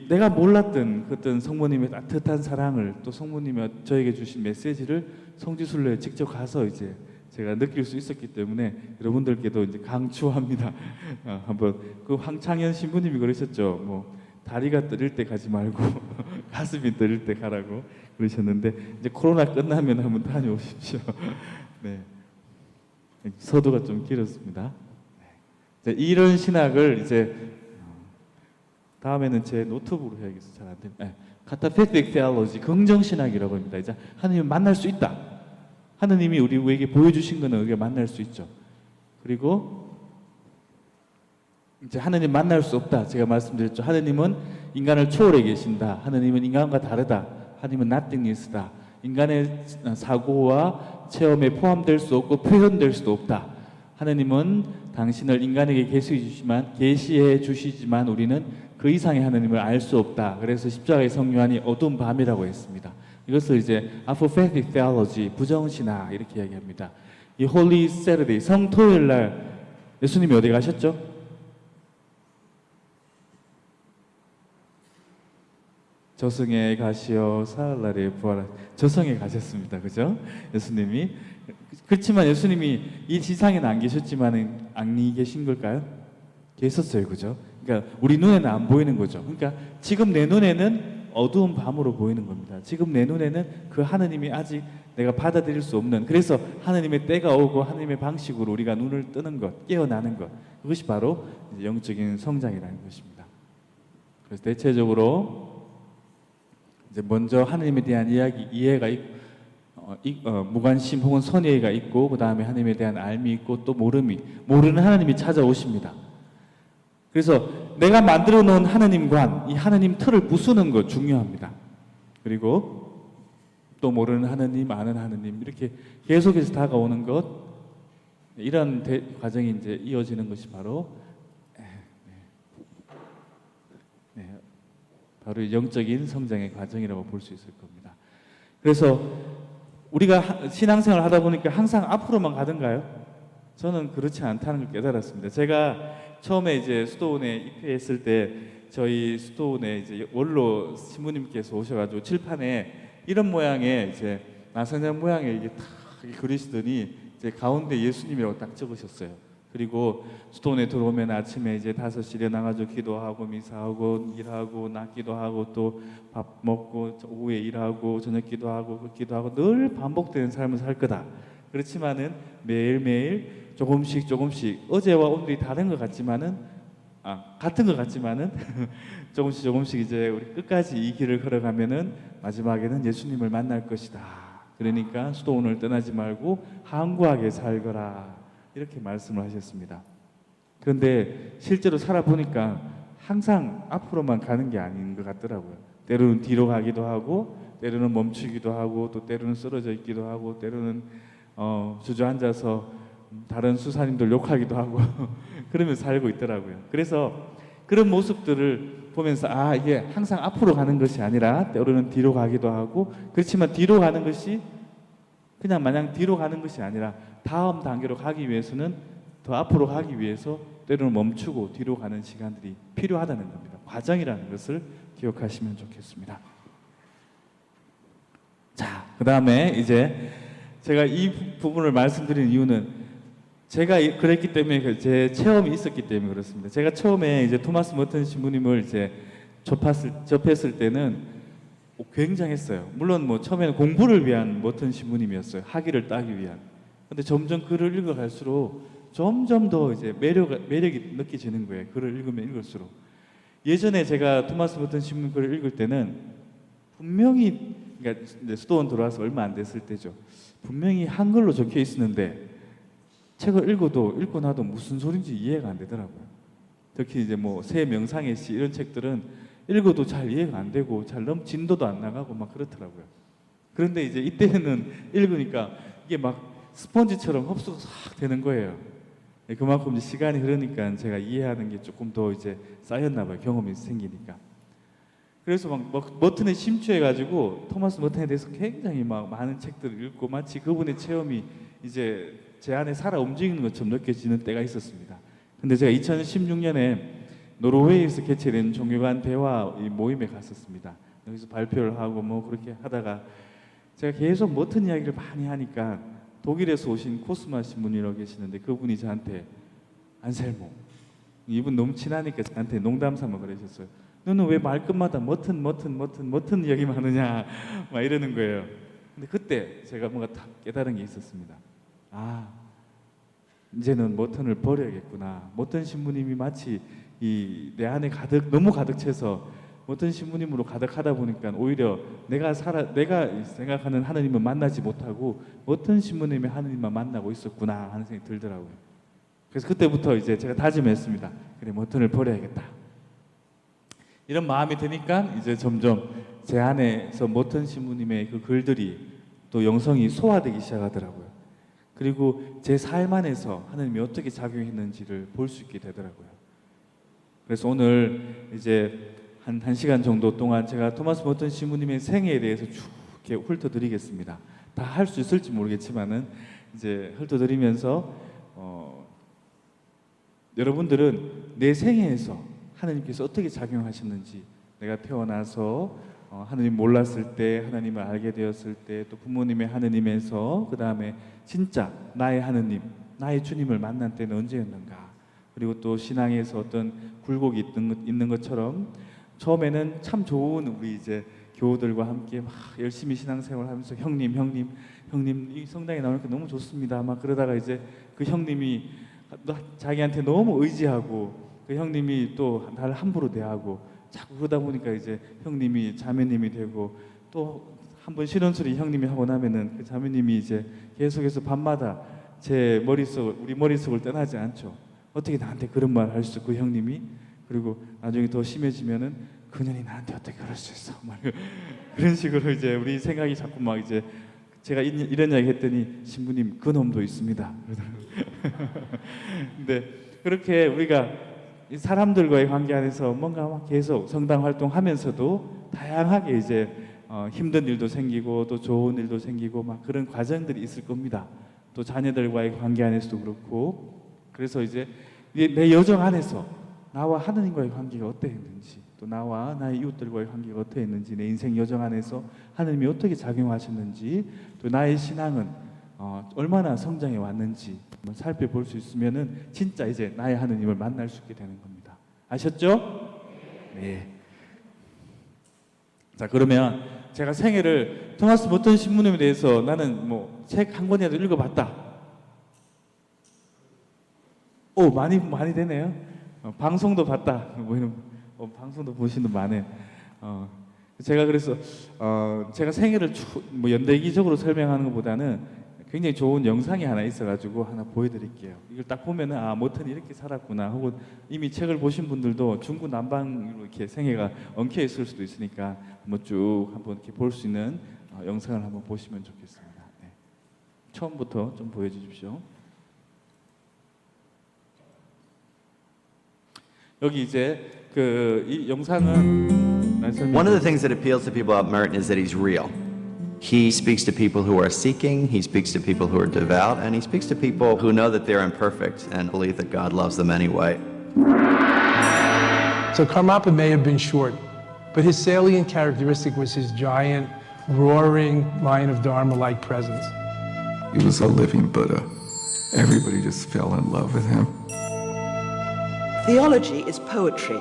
내가 몰랐던 그 어떤 성모님의 따뜻한 사랑을 또 성모님이 저에게 주신 메시지를 성지순례에 직접 가서 이제 제가 느낄 수 있었기 때문에 여러분들께도 이제 강추합니다. 한번 그 황창현 신부님이 그러셨죠. 뭐 다리가 떨릴 때 가지 말고 가슴이 떨릴 때 가라고 그러셨는데 이제 코로나 끝나면 한번 다녀오십시오. 네. 서두가 좀 길었습니다. 네. 이런 신학을 이제 다음에는 제 노트북으로 해야겠어요. 잘 안 됩니다. 네. 카타페틱 테올로지, 긍정 신학이라고 합니다. 이제 하나님을 만날 수 있다. 하나님이 우리에게 보여주신 것은 우리가 만날 수 있죠. 그리고 이제 하나님 만날 수 없다. 제가 말씀드렸죠. 하나님은 인간을 초월해 계신다. 하나님은 인간과 다르다. 하나님은 nothingness다. 인간의 사고와 체험에 포함될 수 없고 표현될 수도 없다. 하나님은 당신을 인간에게 계시해 주시지만 우리는 그 이상의 하나님을 알 수 없다. 그래서 십자가의 성요한이 어두운 밤이라고 했습니다. 이것을 이제 apophatic theology, 부정신학 이렇게 이야기합니다. 이 Holy Saturday, 성토요일 날 예수님이 어디 가셨죠? 저승에 가시어 사흘날에 부활하 저승에 가셨습니다. 그죠? 예수님이. 그렇지만 예수님이 이 지상에는 안 계셨지만 안 계신 걸까요? 계셨어요. 그죠? 그러니까 우리 눈에는 안 보이는 거죠. 그러니까 지금 내 눈에는 어두운 밤으로 보이는 겁니다. 지금 내 눈에는 그 하나님이 아직 내가 받아들일 수 없는, 그래서 하나님의 때가 오고 하나님의 방식으로 우리가 눈을 뜨는 것, 깨어나는 것, 그것이 바로 영적인 성장이라는 것입니다. 그래서 대체적으로 이제 먼저 하나님에 대한 이해가 무관심 혹은 선의가 있고, 그 다음에 하나님에 대한 알미 있고, 또 모르는 하나님이 찾아오십니다. 그래서 내가 만들어 놓은 하나님관, 이 하나님 틀을 부수는 것 중요합니다. 그리고 또 모르는 하나님, 아는 하나님, 이렇게 계속해서 다가오는 것, 이런 과정이 이제 이어지는 것이 바로 바로 영적인 성장의 과정이라고 볼 수 있을 겁니다. 그래서 우리가 신앙생활을 하다 보니까 항상 앞으로만 가던가요? 저는 그렇지 않다는 걸 깨달았습니다. 제가 처음에 이제 수도원에 입회했을 때 저희 수도원에 이제 원로 신부님께서 오셔가지고 칠판에 이런 모양의 이제 나선양 모양의 이게 탁 그리시더니 이제 가운데 예수님이라고 딱 적으셨어요. 그리고 수도원에 들어오면 아침에 이제 5시에 일어나가지고 기도하고 미사하고 일하고 낮기도 하고 또 밥 먹고 오후에 일하고 저녁 기도하고 늘 반복되는 삶을 살 거다. 그렇지만은 매일매일 조금씩 어제와 오늘이 다른 것 같지만은 같은 것 같지만은 조금씩 이제 우리 끝까지 이 길을 걸어가면은 마지막에는 예수님을 만날 것이다. 그러니까 수도원을 떠나지 말고 항구하게 살거라. 이렇게 말씀을 하셨습니다. 그런데 실제로 살아보니까 항상 앞으로만 가는 게 아닌 것 같더라고요. 때로는 뒤로 가기도 하고, 때로는 멈추기도 하고, 또 때로는 쓰러져 있기도 하고, 때로는 주저앉아서 다른 수사님들 욕하기도 하고 그러면서 살고 있더라고요. 그래서 그런 모습들을 보면서 이게 항상 앞으로 가는 것이 아니라 때로는 뒤로 가기도 하고, 그렇지만 뒤로 가는 것이 그냥 마냥 뒤로 가는 것이 아니라 다음 단계로 가기 위해서는 더 앞으로 가기 위해서 때로는 멈추고 뒤로 가는 시간들이 필요하다는 겁니다. 과정이라는 것을 기억하시면 좋겠습니다. 자, 그 다음에 이제 제가 이 부분을 말씀드린 이유는 제가 그랬기 때문에, 제 체험이 있었기 때문에 그렇습니다. 제가 처음에 이제 토마스 머튼 신부님을 이제 접했을 때는 굉장했어요. 물론 뭐 처음에는 공부를 위한 머튼 신부님이었어요. 학위를 따기 위한. 근데 점점 글을 읽어갈수록 점점 더 이제 매력이 느껴지는 거예요. 글을 읽으면 읽을수록. 예전에 제가 토마스 머튼 신부님 글을 읽을 때는 분명히, 그러니까 이제 수도원 들어와서 얼마 안 됐을 때죠. 분명히 한글로 적혀 있었는데 책을 읽고 나도 무슨 소린지 이해가 안 되더라고요. 특히 이제 뭐 새 명상의 시 이런 책들은 읽어도 잘 이해가 안 되고 잘 진도도 안 나가고 막 그렇더라고요. 그런데 이제 이때는 읽으니까 이게 막 스펀지처럼 흡수가 싹 되는 거예요. 그만큼 이제 시간이 흐르니까 제가 이해하는 게 조금 더 이제 쌓였나 봐요. 경험이 생기니까. 그래서 막 머튼에 심취해가지고 토마스 머튼에 대해서 굉장히 막 많은 책들을 읽고 마치 그분의 체험이 이제 제 안에 살아 움직이는 것처럼 느껴지는 때가 있었습니다. 근데 제가 2016년에 노르웨이에서 개최된 종교 간 대화 모임에 갔었습니다. 여기서 발표를 하고 뭐 그렇게 하다가 제가 계속 머튼 이야기를 많이 하니까 독일에서 오신 코스마 신부님이라고 계시는데 그분이 저한테 안셀모, 이분 너무 친하니까 저한테 농담 삼아 그러셨어요. 너는 왜 말끝마다 머튼 이야기만 하느냐 막 이러는 거예요. 근데 그때 제가 뭔가 딱 깨달은 게 있었습니다. 이제는 머튼을 버려야겠구나. 머튼 신부님이 마치 내 안에 너무 가득 차서 머튼 신부님으로 가득하다 보니까 오히려 내가 생각하는 하느님을 만나지 못하고 머튼 신부님의 하느님만 만나고 있었구나 하는 생각이 들더라고요. 그래서 그때부터 이제 제가 다짐했습니다. 그래, 머튼을 버려야겠다. 이런 마음이 드니까 이제 점점 제 안에서 머튼 신부님의 그 글들이 또 영성이 소화되기 시작하더라고요. 그리고 제 삶 안에서 하나님이 어떻게 작용했는지를 볼 수 있게 되더라고요. 그래서 오늘 이제 한 시간 정도 동안 제가 토마스 머튼 신부님의 생애에 대해서 쭉 이렇게 훑어드리겠습니다. 다 할 수 있을지 모르겠지만은 이제 훑어드리면서 여러분들은 내 생애에서 하나님께서 어떻게 작용하셨는지, 내가 태어나서 하나님 몰랐을 때, 하나님을 알게 되었을 때, 또 부모님의 하나님에서 그 다음에 진짜 나의 하나님, 나의 주님을 만난 때는 언제였는가, 그리고 또 신앙에서 어떤 굴곡이 있는 것처럼 처음에는 참 좋은 우리 이제 교우들과 함께 막 열심히 신앙생활하면서 형님 이 성당에 나오니까 너무 좋습니다 막 그러다가 이제 그 형님이 자기한테 너무 의지하고 그 형님이 또 나를 함부로 대하고 자꾸 그러다 보니까 이제 형님이 자매님이 되고 또 한 번 싫은 소리 형님이 하고 나면은 그 자매님이 이제 계속해서 밤마다 우리 머릿속을 떠나지 않죠. 어떻게 나한테 그런 말 할 수 있고 그 형님이, 그리고 나중에 더 심해지면은 그년이 나한테 어떻게 그럴 수 있어 막 그런 식으로 이제 우리 생각이 자꾸 막 이제 제가 이런 이야기 했더니 신부님 그 놈도 있습니다. 근데 그렇게 우리가 이 사람들과의 관계 안에서 뭔가 막 계속 성당 활동하면서도 다양하게 이제 힘든 일도 생기고 또 좋은 일도 생기고 막 그런 과정들이 있을 겁니다. 또 자녀들과의 관계 안에서도 그렇고, 그래서 이제 내 여정 안에서 나와 하느님과의 관계가 어떠했는지, 또 나와 나의 이웃들과의 관계가 어떠했는지, 내 인생 여정 안에서 하느님이 어떻게 작용하셨는지, 또 나의 신앙은 얼마나 성장해 왔는지 살펴볼 수 있으면은 진짜 이제 나의 하느님을 만날 수 있게 되는 겁니다. 아셨죠? 네. 자, 그러면 제가 생애를 토마스 머튼 신부님에 대해서 나는 뭐 책 한 권이라도 읽어봤다. 오, 많이 되네요. 방송도 봤다. 뭐 이런 방송도 보시는 분 많아요. 제가 그래서 제가 생애를 뭐 연대기적으로 설명하는 것보다는 굉장히 좋은 영상이 하나 있어가지고 하나 보여드릴게요. 이걸 딱 보면은 아 모턴이 이렇게 살았구나. 혹은 이미 책을 보신 분들도 중구난방으로 이렇게 생애가 엉켜 있을 수도 있으니까 한번 쭉 한번 이렇게 볼 수 있는 영상을 한번 보시면 좋겠습니다. 네. 처음부터 좀 보여주십시오. 여기 이제 이 영상은 One of the things that appeals to people about Merton is that he's real. He speaks to people who are seeking, he speaks to people who are devout, and he speaks to people who know that they're imperfect and believe that God loves them anyway. So Karmapa may have been short, but his salient characteristic was his giant, roaring Lion of Dharma-like presence. He was a living Buddha. Everybody just fell in love with him. Theology is poetry.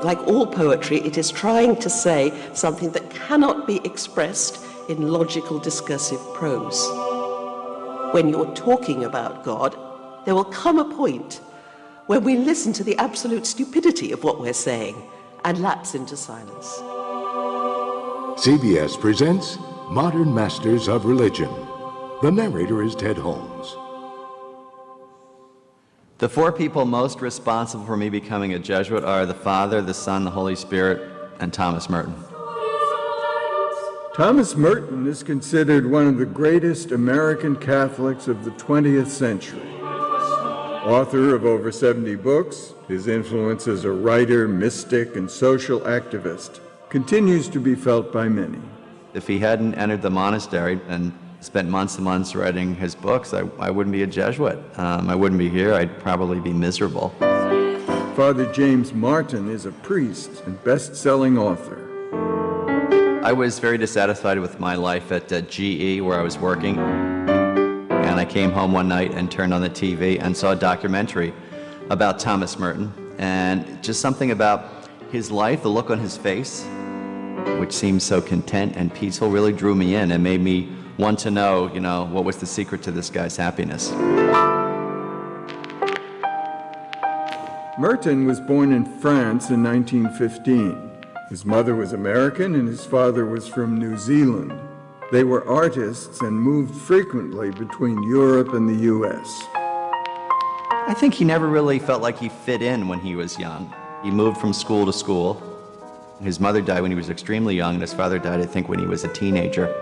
Like all poetry, it is trying to say something that cannot be expressed in logical discursive prose. When you're talking about God, there will come a point where we listen to the absolute stupidity of what we're saying and lapse into silence. CBS presents Modern Masters of Religion. The narrator is Ted Holmes. The four people most responsible for me becoming a Jesuit are the Father, the Son, the Holy Spirit, and Thomas Merton. Thomas Merton is considered one of the greatest American Catholics of the 20th century. Author of over 70 books, his influence as a writer, mystic, and social activist continues to be felt by many. If he hadn't entered the monastery and spent months and months writing his books, I wouldn't be a Jesuit. I wouldn't be here. I'd probably be miserable. Father James Martin is a priest and best-selling author. I was very dissatisfied with my life at GE, where I was working. And I came home one night and turned on the TV and saw a documentary about Thomas Merton. And just something about his life, the look on his face, which seemed so content and peaceful, really drew me in and made me want to know, what was the secret to this guy's happiness. Merton was born in France in 1915. His mother was American and his father was from New Zealand. They were artists and moved frequently between Europe and the US. I think he never really felt like he fit in when he was young. He moved from school to school. His mother died when he was extremely young, and his father died, I think, when he was a teenager.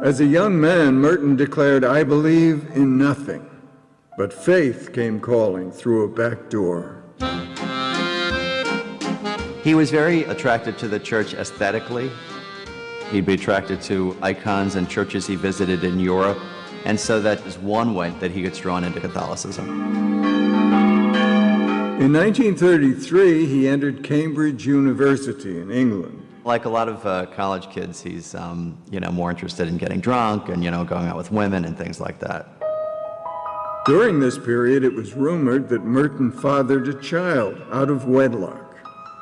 As a young man, Merton declared, "I believe in nothing," but faith came calling through a back door. He was very attracted to the church aesthetically. He'd be attracted to icons and churches he visited in Europe, and so that is one way that he gets drawn into Catholicism. In 1933, he entered Cambridge University in England. Like a lot of college kids, he's more interested in getting drunk and going out with women and things like that. During this period, it was rumored that Merton fathered a child out of wedlock.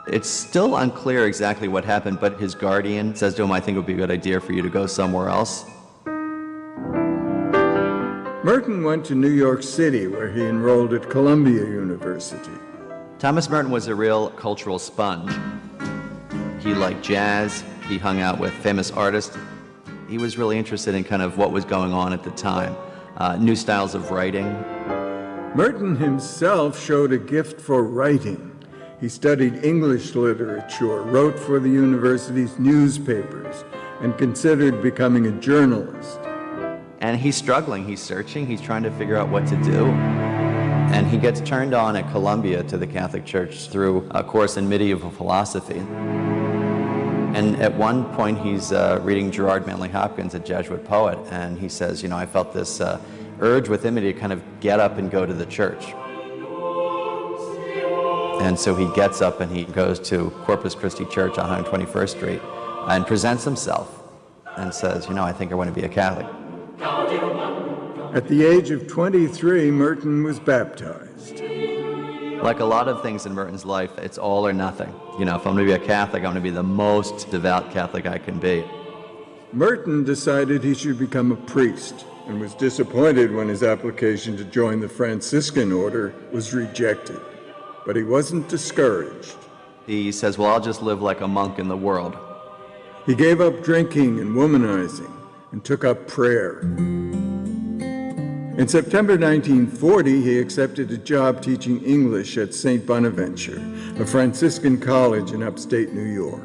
It's still unclear exactly what happened, but his guardian says to him, "I think it would be a good idea for you to go somewhere else." Merton went to New York City, where he enrolled at Columbia University. Thomas Merton was a real cultural sponge. He liked jazz, he hung out with famous artists. He was really interested in kind of what was going on at the time, new styles of writing. Merton himself showed a gift for writing. He studied English literature, wrote for the university's newspapers, and considered becoming a journalist. And he's struggling, he's searching, he's trying to figure out what to do. And he gets turned on at Columbia to the Catholic Church through a course in medieval philosophy. And at one point, he's reading Gerard Manley Hopkins, a Jesuit poet, and he says, I felt this urge within me to kind of get up and go to the church. And so he gets up and he goes to Corpus Christi Church on 121st Street and presents himself and says, I think I want to be a Catholic. At the age of 23, Merton was baptized. Like a lot of things in Merton's life, it's all or nothing. If I'm going to be a Catholic, I'm going to be the most devout Catholic I can be. Merton decided he should become a priest and was disappointed when his application to join the Franciscan order was rejected. But he wasn't discouraged. He says, well, I'll just live like a monk in the world. He gave up drinking and womanizing and took up prayer. In September 1940, he accepted a job teaching English at St. Bonaventure, a Franciscan college in upstate New York.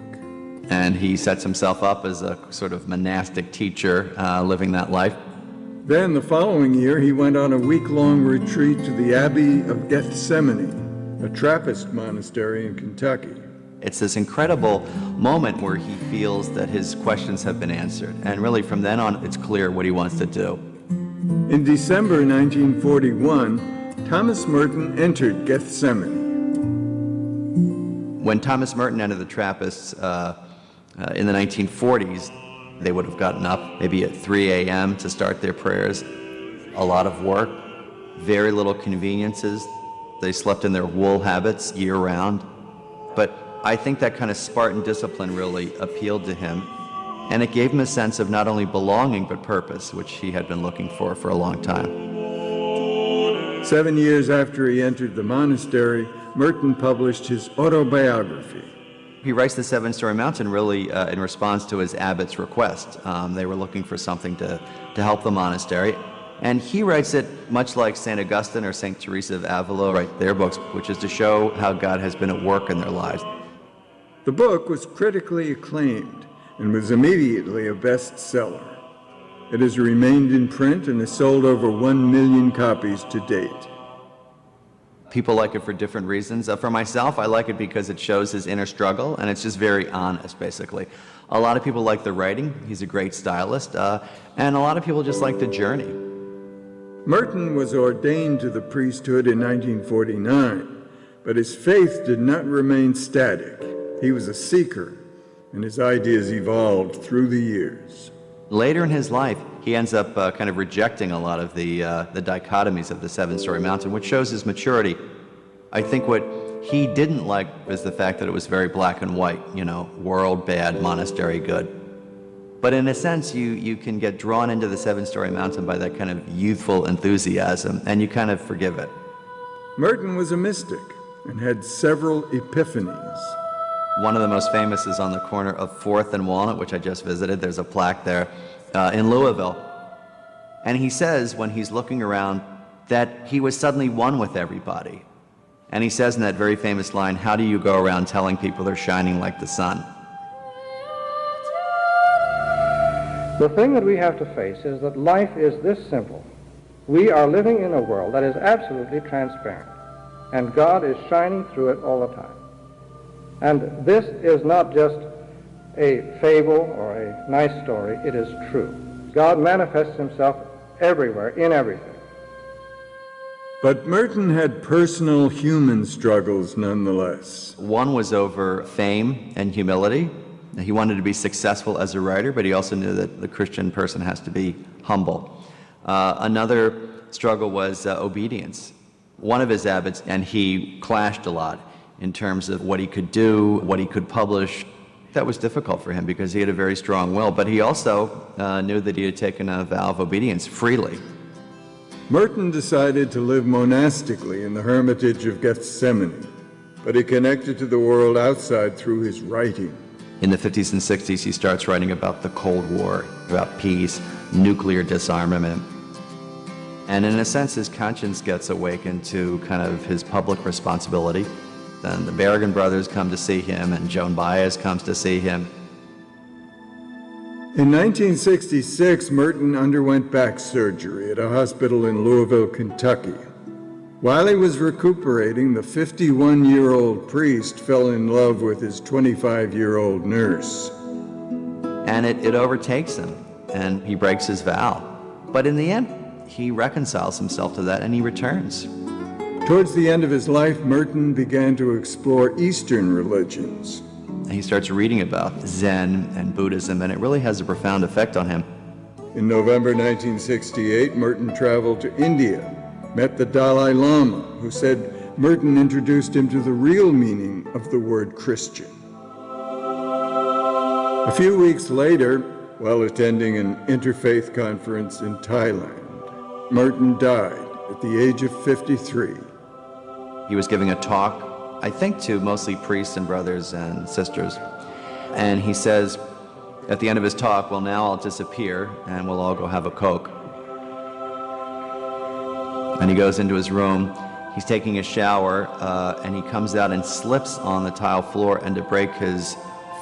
And he sets himself up as a sort of monastic teacher, living that life. Then, the following year, he went on a week-long retreat to the Abbey of Gethsemane, a Trappist monastery in Kentucky. It's this incredible moment where he feels that his questions have been answered. And really, from then on, it's clear what he wants to do. In December 1941, Thomas Merton entered Gethsemane. When Thomas Merton entered the Trappists in the 1940s, they would have gotten up maybe at 3 a.m. to start their prayers. A lot of work, very little conveniences. They slept in their wool habits year-round. But I think that kind of Spartan discipline really appealed to him. And it gave him a sense of not only belonging, but purpose, which he had been looking for a long time. 7 years after he entered the monastery, Merton published his autobiography. He writes The Seven-Storey Mountain really in response to his abbot's request. They were looking for something to help the monastery. And he writes it much like St. Augustine or St. Teresa of Avila write their books, which is to show how God has been at work in their lives. The book was critically acclaimed and was immediately a bestseller. It has remained in print and has sold over 1 million copies to date. People like it for different reasons. For myself, I like it because it shows his inner struggle, and it's just very honest, basically. A lot of people like the writing. He's a great stylist. And a lot of people just like the journey. Merton was ordained to the priesthood in 1949, but his faith did not remain static. He was a seeker, and his ideas evolved through the years. Later in his life, he ends up kind of rejecting a lot of the dichotomies of the Seven-Storey Mountain, which shows his maturity. I think what he didn't like was the fact that it was very black and white, world bad, monastery good. But in a sense, you can get drawn into the Seven-Storey Mountain by that kind of youthful enthusiasm, and you kind of forgive it. Merton was a mystic and had several epiphanies. One of the most famous is on the corner of 4th and Walnut, which I just visited. There's a plaque there in Louisville. And he says, when he's looking around, that he was suddenly one with everybody. And he says in that very famous line, "How do you go around telling people they're shining like the sun?" The thing that we have to face is that life is this simple. We are living in a world that is absolutely transparent, and God is shining through it all the time. And this is not just a fable or a nice story, it is true. God manifests himself everywhere, in everything. But Merton had personal human struggles nonetheless. One was over fame and humility. He wanted to be successful as a writer, but he also knew that the Christian person has to be humble. Another struggle was obedience. One of his abbots, and he clashed a lot in terms of what he could do, what he could publish. That was difficult for him because he had a very strong will, but he also knew that he had taken a vow of obedience freely. Merton decided to live monastically in the hermitage of Gethsemane, but he connected to the world outside through his writing. In the 50s and 60s, he starts writing about the Cold War, about peace, nuclear disarmament. And in a sense, his conscience gets awakened to kind of his public responsibility. Then the Berrigan brothers come to see him, and Joan Baez comes to see him. In 1966, Merton underwent back surgery at a hospital in Louisville, Kentucky. While he was recuperating, the 51-year-old priest fell in love with his 25-year-old nurse. And it overtakes him, and he breaks his vow. But in the end, he reconciles himself to that, and he returns. Towards the end of his life, Merton began to explore Eastern religions. And he starts reading about Zen and Buddhism, and it really has a profound effect on him. In November 1968, Merton traveled to India, met the Dalai Lama, who said Merton introduced him to the real meaning of the word Christian. A few weeks later, while attending an interfaith conference in Thailand, Merton died at the age of 53. He was giving a talk, I think, to mostly priests and brothers and sisters. And he says at the end of his talk, "Well, now I'll disappear and we'll all go have a Coke." And he goes into his room. He's taking a shower, and he comes out and slips on the tile floor. And to break his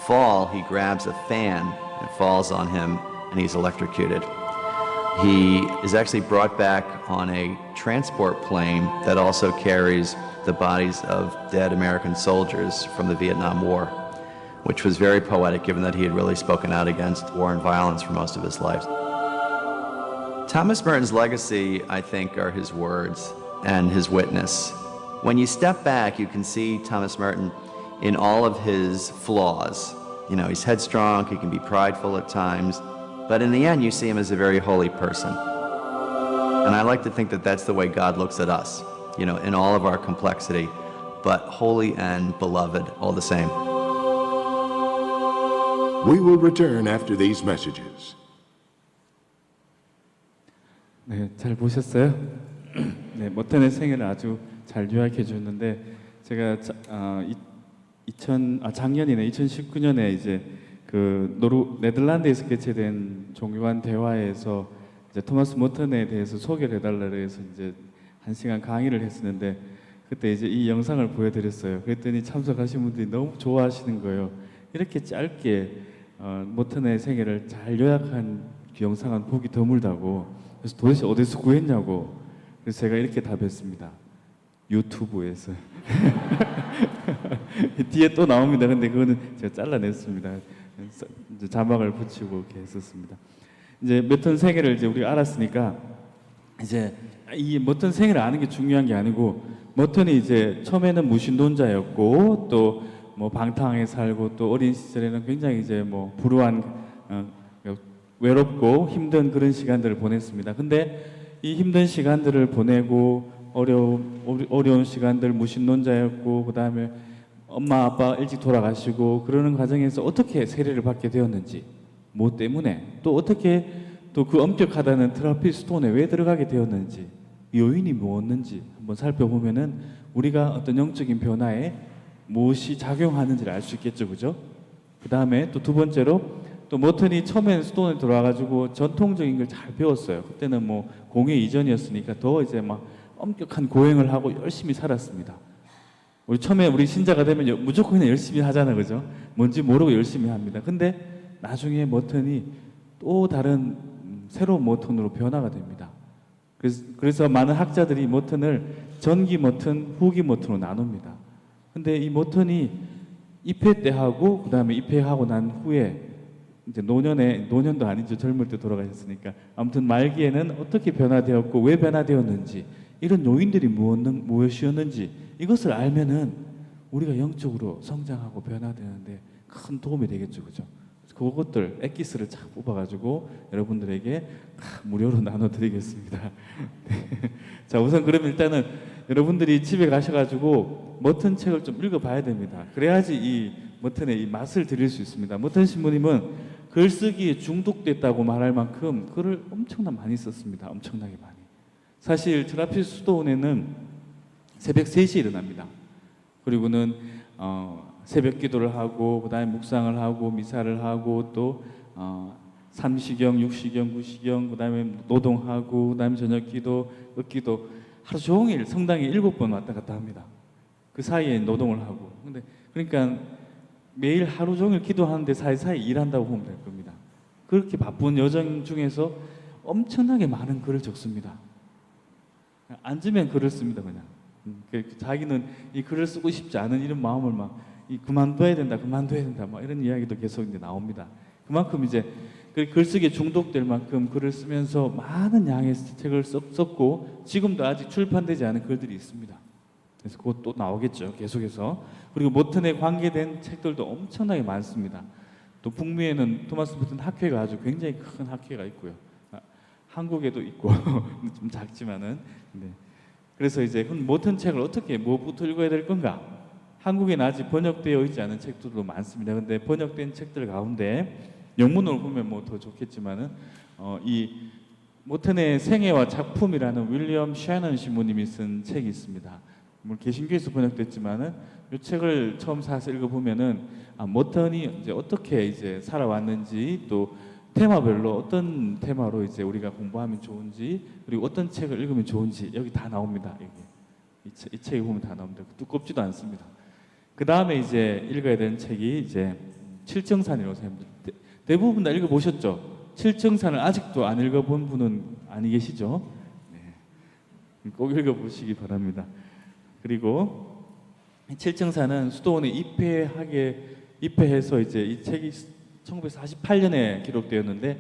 fall, he grabs a fan and falls on him, and he's electrocuted. He is actually brought back on a transport plane that also carries the bodies of dead American soldiers from the Vietnam War, which was very poetic given that he had really spoken out against war and violence for most of his life. Thomas Merton's legacy, I think, are his words and his witness. When you step back, you can see Thomas Merton in all of his flaws. You know, he's headstrong, he can be prideful at times, but in the end, you see him as a very holy person. And I like to think that that's the way God looks at us, you know, in all of our complexity, but holy and beloved all the same. We will return after these messages. 네, 잘 보셨어요? 네, 머튼의 생애를 아주 잘 요약해 줬는데 제가 작년이네 2019년에 이제 그 네덜란드에서 개최된 종교간 대화에서 이제 토마스 머튼에 대해서 소개를 해달라고 해서 이제 1시간 강의를 했었는데 그때 이제 이 영상을 보여드렸어요. 그랬더니 참석하신 분들이 너무 좋아하시는 거예요. 이렇게 짧게 머튼의 생애를 잘 요약한 그 영상은 보기 드물다고. 그래서 도대체 어디서 구했냐고. 그래서 제가 이렇게 답했습니다. 유튜브에서. 뒤에 또 나옵니다. 근데 그거는 제가 잘라냈습니다. 이제 자막을 붙이고 이렇게 했었습니다. 이제 머튼 생애를 이제 우리가 알았으니까 이제 이 머튼 생애를 아는 게 중요한 게 아니고 머튼이 이제 처음에는 무신론자였고 또 뭐 방탕하게 살고 또 어린 시절에는 굉장히 이제 뭐 불우한 외롭고 힘든 그런 시간들을 보냈습니다. 근데 이 힘든 시간들을 보내고 어려운 시간들 무신론자였고 그 다음에 엄마 아빠 일찍 돌아가시고 그러는 과정에서 어떻게 세례를 받게 되었는지 뭐 때문에 또 어떻게 또 그 엄격하다는 트라피스톤에 왜 들어가게 되었는지 요인이 무엇인지 한번 살펴보면은 우리가 어떤 영적인 변화에 무엇이 작용하는지를 알 수 있겠죠, 그죠? 그 다음에 또 두 번째로 또 머튼이 처음에는 스톤에 들어와가지고 전통적인 걸 잘 배웠어요. 그때는 뭐 공회 이전이었으니까 더 이제 막 엄격한 고행을 하고 열심히 살았습니다. 우리 처음에 우리 신자가 되면 무조건 그냥 열심히 하잖아요, 그죠? 뭔지 모르고 열심히 합니다. 근데 나중에 머튼이 또 다른 새로운 머튼으로 변화가 됩니다. 그래서 많은 학자들이 머튼을 전기 머튼, 후기 머튼으로 나눕니다. 근데 이 머튼이 입회 때 하고 그다음에 입회하고 난 후에 이제 노년도 아니죠. 젊을 때 돌아가셨으니까. 아무튼 말기에는 어떻게 변화되었고 왜 변화되었는지 이런 요인들이 무엇이었는지 이것을 알면은 우리가 영적으로 성장하고 변화되는데 큰 도움이 되겠죠. 그죠? 그것들 엑기스를 쫙 뽑아가지고 여러분들에게 무료로 나눠드리겠습니다. 자, 우선 그럼 일단은 여러분들이 집에 가셔가지고 머튼 책을 좀 읽어봐야 됩니다. 그래야지 이 머튼의 이 맛을 드릴 수 있습니다. 머튼 신부님은 글쓰기에 중독됐다고 말할 만큼 글을 엄청나게 많이 썼습니다. 엄청나게 많이. 사실 트라피스톤에는 새벽 3시에 일어납니다. 그리고는 새벽 기도를 하고 그다음에 묵상을 하고 미사를 하고 또 삼시경, 육시경, 구시경 그다음에 노동하고 그다음에 저녁 기도, 읍기도 하루 종일 성당에 7번 왔다 갔다 합니다. 그 사이에 노동을 하고. 근데 그러니까 매일 하루 종일 기도하는데 사이사이 일한다고 보면 될 겁니다. 그렇게 바쁜 여정 중에서 엄청나게 많은 글을 적습니다. 앉으면 글을 씁니다, 그냥. 자기는 이 글을 쓰고 싶지 않은 이런 마음을 막 그만둬야 된다, 막 이런 이야기도 계속 이제 나옵니다. 그만큼 이제 글쓰기에 중독될 만큼 글을 쓰면서 많은 양의 책을 썼고 지금도 아직 출판되지 않은 글들이 있습니다. 그래서 그것도 나오겠죠, 계속해서. 그리고 머튼에 관계된 책들도 엄청나게 많습니다. 또 북미에는 토마스 머튼 학회가 아주 굉장히 큰 학회가 있고요. 한국에도 있고 좀 작지만은. 네. 그래서 이제 머튼 책을 어떻게 뭐부터 읽어야 될 건가? 한국에는 아직 번역되어 있지 않은 책들도 많습니다. 근데 번역된 책들 가운데 영문으로 보면 뭐 더 좋겠지만은 이 머튼의 생애와 작품이라는 윌리엄 샤넌 신부님이 쓴 책이 있습니다. 물론 개신교에서 번역됐지만은 이 책을 처음 사서 읽어보면은 머튼이 이제 어떻게 이제 살아왔는지 또 테마별로 어떤 테마로 이제 우리가 공부하면 좋은지, 그리고 어떤 책을 읽으면 좋은지 여기 다 나옵니다. 여기 이 책에 보면 다 나옵니다. 두껍지도 않습니다. 그 다음에 이제 읽어야 되는 책이 이제 칠정산이라고 생각합니다. 대부분 다 읽어보셨죠? 칠정산을 아직도 안 읽어본 분은 아니 계시죠? 네. 꼭 읽어보시기 바랍니다. 그리고 칠정산은 수도원에 입회해서 이제 이 책이 1948년에 기록되었는데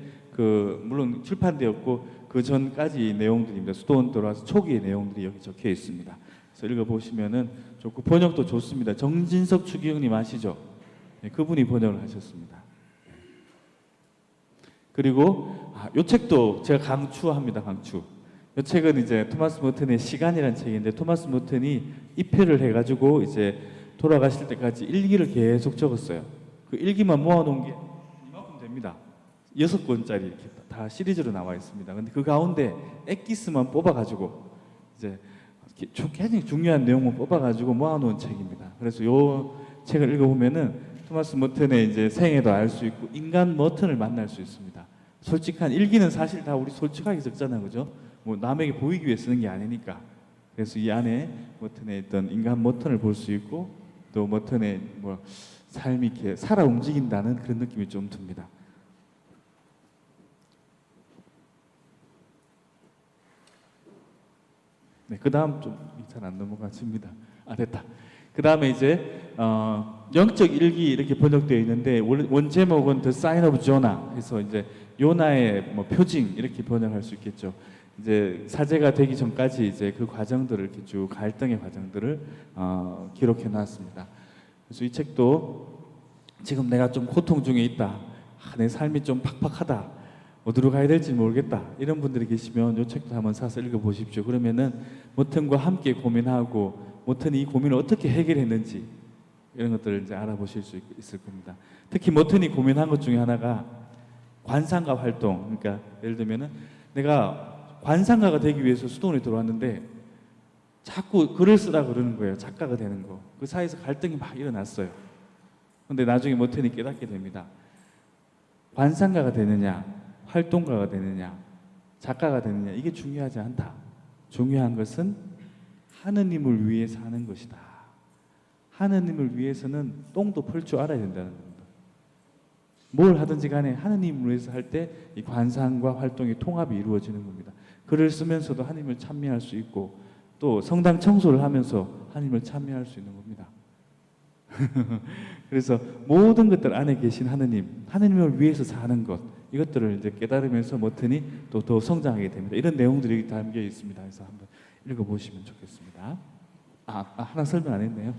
물론 출판되었고 그 전까지 내용들입니다. 수도원 들어와서 초기의 내용들이 여기 적혀 있습니다. 그래서 읽어보시면은 좋고 번역도 좋습니다. 정진석 추기경님 아시죠? 네, 그분이 번역을 하셨습니다. 그리고 이 책도 제가 강추합니다. 강추. 이 책은 이제 토마스 머튼의 시간이라는 책인데, 토마스 머튼이 입회를 해가지고 이제 돌아가실 때까지 일기를 계속 적었어요. 그 일기만 모아놓은 게 이만큼 됩니다. 6권짜리 이렇게 다 시리즈로 나와 있습니다. 근데 그 가운데 엑기스만 뽑아가지고 이제 굉장히 중요한 내용을 뽑아가지고 모아놓은 책입니다. 그래서 이 책을 읽어보면은 토마스 머튼의 이제 생애도 알 수 있고 인간 머튼을 만날 수 있습니다. 솔직한 일기는 사실 다 우리 솔직하게 적잖아요, 그죠? 뭐 남에게 보이기 위해 쓰는 게 아니니까. 그래서 이 안에 머튼의 어떤 인간 머튼을 볼 수 있고 또 머튼의 뭐 삶이 이렇게 살아 움직인다는 그런 느낌이 좀 듭니다. 네, 그 다음 좀 잘 안 넘어가십니다. 됐다. 그 다음에 이제 영적 일기 이렇게 번역되어 있는데 원 제목은 The Sign of Jonah 해서 이제 요나의 뭐 표징 이렇게 번역할 수 있겠죠. 이제 사제가 되기 전까지 이제 그 과정들을 이렇게 쭉 갈등의 과정들을 기록해 놨습니다. 그래서 이 책도 지금 내가 좀 고통 중에 있다, 내 삶이 좀 팍팍하다, 어디로 가야 될지 모르겠다, 이런 분들이 계시면 이 책도 한번 사서 읽어보십시오. 그러면은 머튼과 함께 고민하고 머튼이 이 고민을 어떻게 해결했는지 이런 것들을 이제 알아보실 수 있을 겁니다. 특히 머튼이 고민한 것 중에 하나가 관상가 활동. 그러니까 예를 들면은 내가 관상가가 되기 위해서 수도원에 들어왔는데 자꾸 글을 쓰라 그러는 거예요. 작가가 되는 거. 그 사이에서 갈등이 막 일어났어요. 근데 나중에 머튼이 깨닫게 됩니다. 관상가가 되느냐, 활동가가 되느냐, 작가가 되느냐, 이게 중요하지 않다. 중요한 것은 하느님을 위해 사는 것이다. 하느님을 위해서는 똥도 펄 줄 알아야 된다는 겁니다. 뭘 하든지 간에 하느님을 위해서 할 때 이 관상과 활동의 통합이 이루어지는 겁니다. 글을 쓰면서도 하느님을 찬미할 수 있고 또 성당 청소를 하면서 하느님을 찬미할 수 있는 겁니다. 그래서 모든 것들 안에 계신 하느님, 하느님을 위해서 사는 것, 이것들을 이제 깨달으면서 머튼이 또 더 성장하게 됩니다. 이런 내용들이 담겨 있습니다. 그래서 한번 읽어보시면 좋겠습니다. 하나 설명 안 했네요.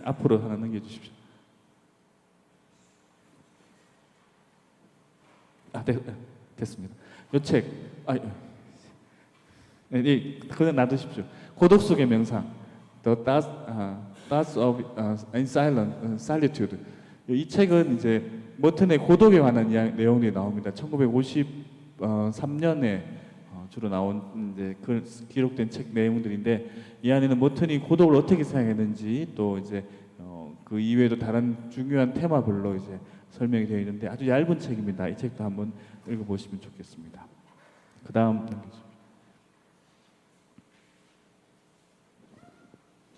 앞으로 하나 넘겨주십시오. 됐습니다. 이 책, 그냥 놔두십시오. 고독 속의 명상, The Thoughts of in Solitude. 이 책은 이제 머튼의 고독에 관한 내용이 나옵니다. 1953년에 주로 나온 이제 기록된 책 내용들인데, 이 안에는 머튼이 고독을 어떻게 생각했는지 또 이제 그 이외에도 다른 중요한 테마별로 이제 설명이 되어 있는데 아주 얇은 책입니다. 이 책도 한번 읽어보시면 좋겠습니다. 그 다음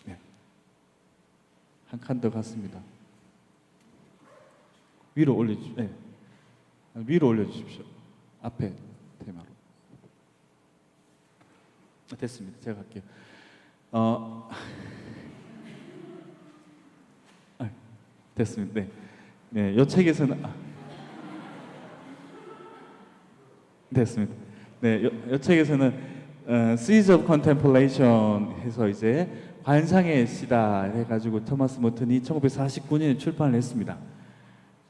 네. 한 칸 더 갔습니다. 위로 올려주십시오. 네. 위로 올려주십시오. 앞에 테마로. 됐습니다. 제가 갈게요. 됐습니다. 네. 네, 이 책에서는 됐습니다. 네, 이 책에서는 Seeds of Contemplation 해서 이제 관상의 씨다 해가지고 토마스 머튼이 1949년에 출판을 했습니다.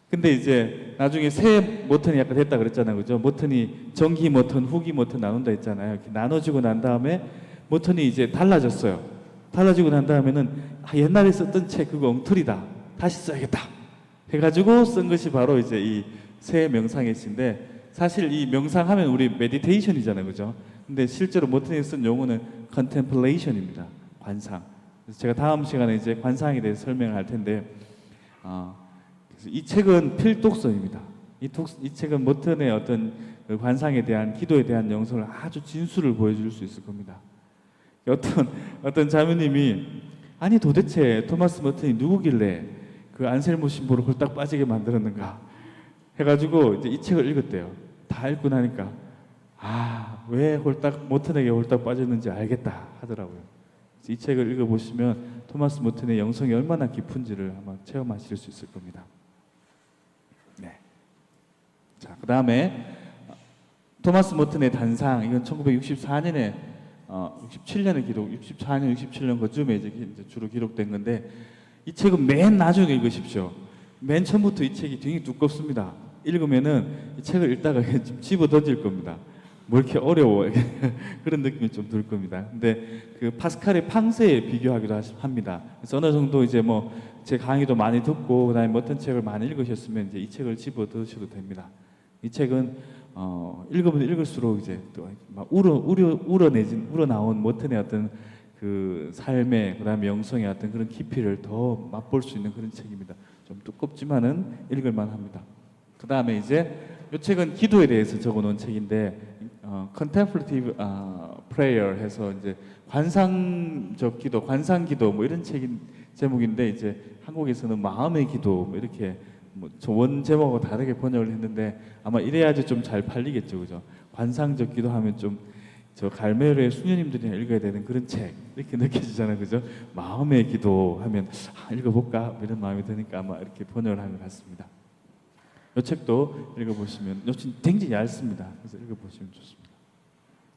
근데 이제 나중에 새 머튼이 약간 됐다 그랬잖아요, 그죠? 머튼이 정기 머튼, 후기 머튼 나눈다 했잖아요. 이렇게 나눠지고 난 다음에 머튼이 이제 달라졌어요. 달라지고 난 다음에는 옛날에 썼던 책 그거 엉터리다, 다시 써야겠다 해가지고 쓴 것이 바로 이제 이 새 명상의 시인데, 사실 이 명상하면 우리 메디테이션이잖아요, 그죠? 근데 실제로 머튼이 쓴 용어는 컨템플레이션입니다. 관상. 그래서 제가 다음 시간에 이제 관상에 대해서 설명을 할 텐데, 그래서 이 책은 필독서입니다. 이 책은 머튼의 어떤 그 관상에 대한 기도에 대한 영성을 아주 진수를 보여줄 수 있을 겁니다. 어떤 자매님이 아니 도대체 토마스 머튼이 누구길래 그 안셀모 신부를 홀딱 빠지게 만들었는가 해가지고 이제 이 책을 읽었대요. 다 읽고 나니까 왜 머튼에게 홀딱 빠졌는지 알겠다 하더라고요. 이 책을 읽어보시면 토마스 머튼의 영성이 얼마나 깊은지를 아마 체험하실 수 있을 겁니다. 네. 자, 그 다음에 토마스 머튼의 단상, 이건 1964년에 67년에 기록, 64년, 67년 그쯤에 이제 주로 기록된 건데 이 책은 맨 나중에 읽으십시오. 맨 처음부터 이 책이 굉장히 두껍습니다. 읽으면은 이 책을 읽다가 집어 던질 겁니다. 뭐 이렇게 어려워 그런 느낌이 좀 들 겁니다. 근데 그 파스칼의 팡세에 비교하기도 합니다. 그래서 어느 정도 이제 뭐 제 강의도 많이 듣고 그다음에 뭐 어떤 책을 많이 읽으셨으면 이제 이 책을 집어 드셔도 됩니다. 이 책은 읽으면 읽을수록 이제 또 막 우러나온 머튼의 어떤 그 삶의 그다음에 영성의 어떤 그런 깊이를 더 맛볼 수 있는 그런 책입니다. 좀 두껍지만은 읽을만합니다. 그다음에 이제 이 책은 기도에 대해서 적어놓은 책인데 contemplative prayer 해서 이제 관상적 기도, 관상 기도 뭐 이런 제목인데 이제 한국에서는 마음의 기도 뭐 이렇게 뭐 원 제목하고 다르게 번역을 했는데 아마 이래야지 좀 잘 팔리겠죠, 그죠? 관상적 기도하면 좀 저 갈매로의 수녀님들이 읽어야 되는 그런 책 이렇게 느껴지잖아요, 그죠? 마음의 기도하면 읽어볼까 이런 마음이 드니까 아마 이렇게 번역을 한 것 같습니다. 이 책도 읽어보시면 이 책 굉장히 얇습니다. 그래서 읽어보시면 좋습니다.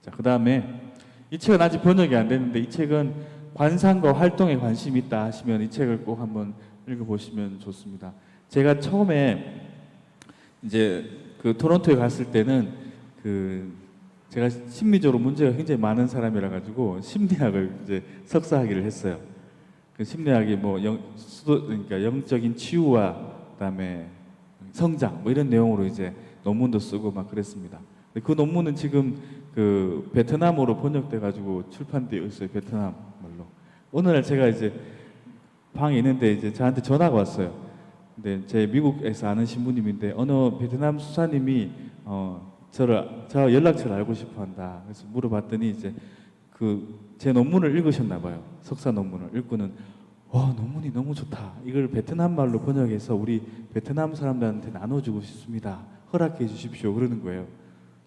자, 그 다음에 이 책은 아직 번역이 안 됐는데 이 책은 관상과 활동에 관심이 있다 하시면 이 책을 꼭 한번 읽어보시면 좋습니다. 제가 처음에 이제 그 토론토에 갔을 때는 제가 심리적으로 문제가 굉장히 많은 사람이라 가지고 심리학을 이제 석사학위를 했어요. 그 심리학이 뭐 그러니까 영적인 치유와 그다음에 성장 뭐 이런 내용으로 이제 논문도 쓰고 막 그랬습니다. 근데 그 논문은 지금 그 베트남어로 번역돼 가지고 출판되어 있어요. 베트남 말로. 어느 날 제가 이제 방에 있는데 이제 저한테 전화가 왔어요. 근데 제 미국에서 아는 신부님인데 어느 베트남 수사님이 저 연락처를 알고 싶어한다. 그래서 물어봤더니 이제 제 논문을 읽으셨나 봐요. 석사 논문을 읽고는 논문이 너무 좋다. 이걸 베트남 말로 번역해서 우리 베트남 사람들한테 나눠주고 싶습니다. 허락해 주십시오. 그러는 거예요.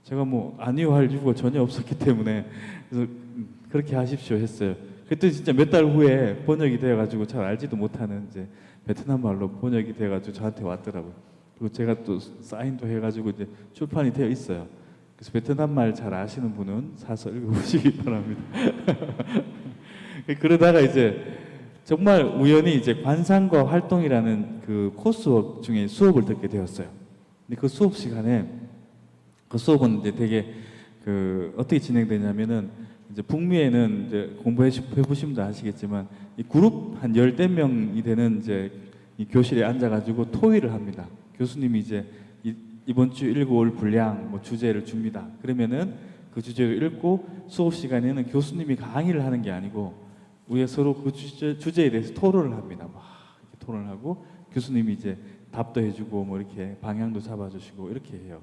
제가 뭐 아니요 할 이유가 전혀 없었기 때문에 그래서 그렇게 하십시오 했어요. 그때 진짜 몇 달 후에 번역이 되어가지고 잘 알지도 못하는 이제 베트남 말로 번역이 돼가지고 저한테 왔더라고요. 그리고 제가 또 사인도 해가지고 이제 출판이 되어 있어요. 그래서 베트남 말 잘 아시는 분은 사서 읽어보시기 바랍니다. 그러다가 이제 정말 우연히 이제 관상과 활동이라는 그 코스웍 중에 수업을 듣게 되었어요. 근데 그 수업 시간에 그 수업은 이제 되게 어떻게 진행되냐면은 이제 북미에는 이제 공부해 보신 분도 아시겠지만 이 그룹 한 10명이 되는 이제 이 교실에 앉아가지고 토의를 합니다. 교수님이 이제 이번 주 읽어올 분량 뭐 주제를 줍니다. 그러면은 그 주제를 읽고 수업 시간에는 교수님이 강의를 하는 게 아니고 우리가 서로 그 주제에 대해서 토론을 합니다. 막 이렇게 토론을 하고 교수님이 이제 답도 해주고 뭐 이렇게 방향도 잡아주시고 이렇게 해요.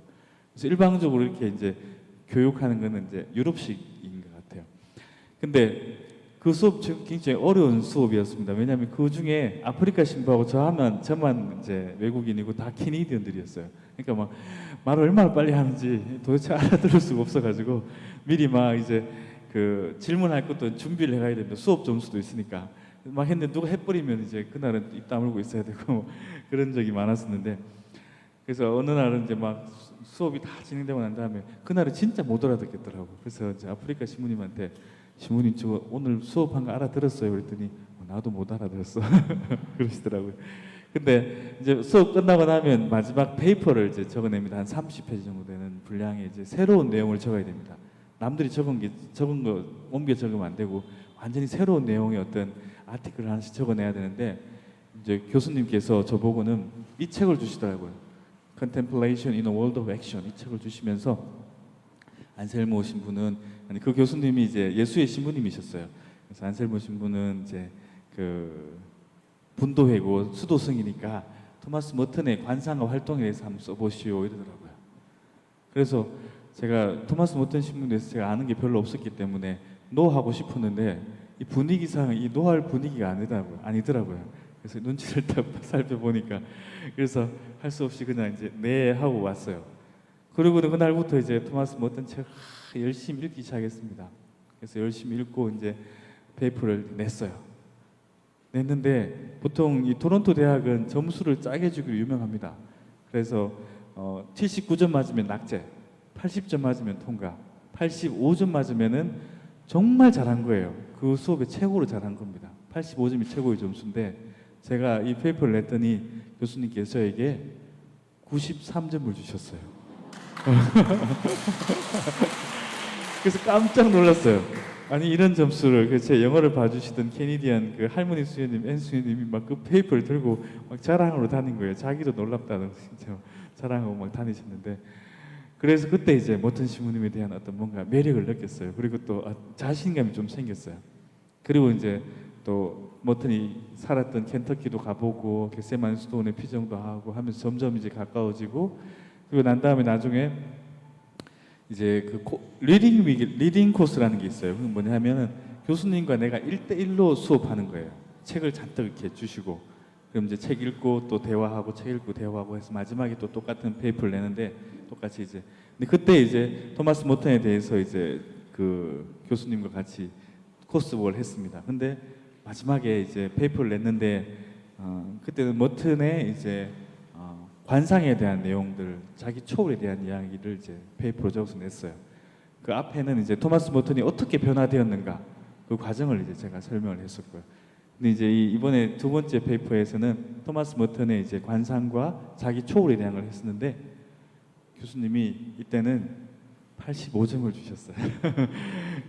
그래서 일방적으로 이렇게 이제 교육하는 거는 이제 유럽식인 것 같아요. 근데 그 수업 굉장히 어려운 수업이었습니다. 왜냐하면 그 중에 아프리카 신부하고 저만 이제 외국인이고 다 캐네디언들이었어요. 그러니까 막 말을 얼마나 빨리 하는지 도대체 알아들을 수가 없어가지고 미리 막 이제 그 질문할 것도 준비를 해가야 됩니다. 수업 점수도 있으니까 막 했는데 누가 해버리면 이제 그날은 입 다물고 있어야 되고 그런 적이 많았었는데 그래서 어느 날은 이제 막 수업이 다 진행되고 난 다음에 그날은 진짜 못 알아듣겠더라고. 그래서 이제 아프리카 신부님한테 신부님 저 오늘 수업한 거 알아들었어요. 그랬더니 나도 못 알아들었어. 그러시더라고요. 근데 이제 수업 끝나고 나면 마지막 페이퍼를 이제 적어냅니다. 한 30페이지 정도 되는 분량의 이제 새로운 내용을 적어야 됩니다. 남들이 적은 거 옮겨 적으면 안 되고 완전히 새로운 내용의 어떤 아티클을 하나씩 적어내야 되는데 이제 교수님께서 저보고는 이 책을 주시더라고요. Contemplation in a World of Action 이 책을 주시면서 안셀모 신부는 아니 그 교수님이 이제 예수의 신부님이셨어요. 그래서 안셀모 신부는 이제 그 분도회고 수도승이니까 토마스 머튼의 관상과 활동에 대해서 한번 써보시오 이러더라고요. 그래서 제가 토마스 머튼 신문에 대해서 제가 아는 게 별로 없었기 때문에 노하고 싶었는데 이 분위기상 이 노할 분위기가 아니더라고요. 그래서 눈치를 딱 살펴보니까 그래서 할 수 없이 그냥 이제 네 하고 왔어요. 그리고는 그날부터 이제 토마스 머튼 책 열심히 읽기 시작했습니다. 그래서 열심히 읽고 이제 페이퍼를 냈어요. 냈는데 보통 이 토론토 대학은 점수를 짜게 주기로 유명합니다. 그래서 79점 맞으면 낙제, 80점 맞으면 통과, 85점 맞으면은 정말 잘한 거예요. 그 수업에 최고로 잘한 겁니다. 85점이 최고의 점수인데 제가 이 페이퍼를 냈더니 교수님께서 저에게 93점을 주셨어요. 그래서 깜짝 놀랐어요. 아니 이런 점수를 제 영어를 봐주시던 캐니디언 그 할머니 수녀님, 앤 수녀님이 막 그 페이퍼를 들고 막 자랑으로 다닌 거예요. 자기도 놀랍다는 진짜 자랑하고 막 다니셨는데 그래서 그때 이제 머튼 신부님에 대한 어떤 뭔가 매력을 느꼈어요. 그리고 또 자신감이 좀 생겼어요. 그리고 이제 또 머튼이 살았던 켄터키도 가보고 겟세마네 수도원의 피정도 하고 하면서 점점 이제 가까워지고 그리고 난 다음에 나중에 이제 그 리딩 코스라는 게 있어요. 그건 뭐냐면은 교수님과 내가 1대1로 수업하는 거예요. 책을 잔뜩 이렇게 주시고 그럼 이제 책 읽고 또 대화하고 책 읽고 대화하고 해서 마지막에 또 똑같은 페이퍼를 내는데 똑같이 이제 근데 그때 이제 토마스 머튼에 대해서 이제 그 교수님과 같이 코스웍을 했습니다. 근데 마지막에 이제 페이퍼를 냈는데 그때는 머튼의 이제 관상에 대한 내용들, 자기 초월에 대한 이야기를 이제 페이퍼로 적어서 냈어요. 그 앞에는 이제 토마스 머튼이 어떻게 변화되었는가 그 과정을 이제 제가 설명을 했었고요. 근데 이제 이번에 두 번째 페이퍼에서는 토마스 머튼의 이제 관상과 자기 초월에 대한 걸 했었는데 교수님이 이때는 85점을 주셨어요.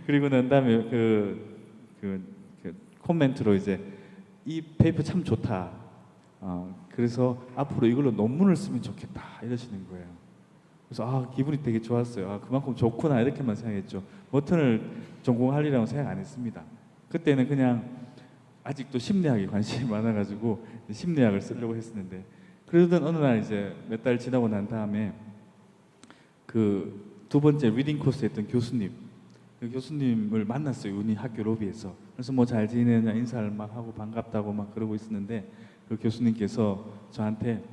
그리고 난 다음에 그 코멘트로 이제 이 페이퍼 참 좋다. 그래서 앞으로 이걸로 논문을 쓰면 좋겠다 이러시는 거예요. 그래서 기분이 되게 좋았어요. 그만큼 좋구나 이렇게만 생각했죠. 머튼을 전공하리라고 생각 안 했습니다. 그때는 그냥 아직도 심리학에 관심이 많아가지고 심리학을 쓰려고 했었는데 그러던 어느 날 이제 몇 달 지나고 난 다음에 그 두 번째 리딩 코스 했던 교수님 그 교수님을 만났어요. 운이 학교 로비에서. 그래서 뭐 잘 지내냐 인사를 막 하고 반갑다고 막 그러고 있었는데 그 교수님께서 저한테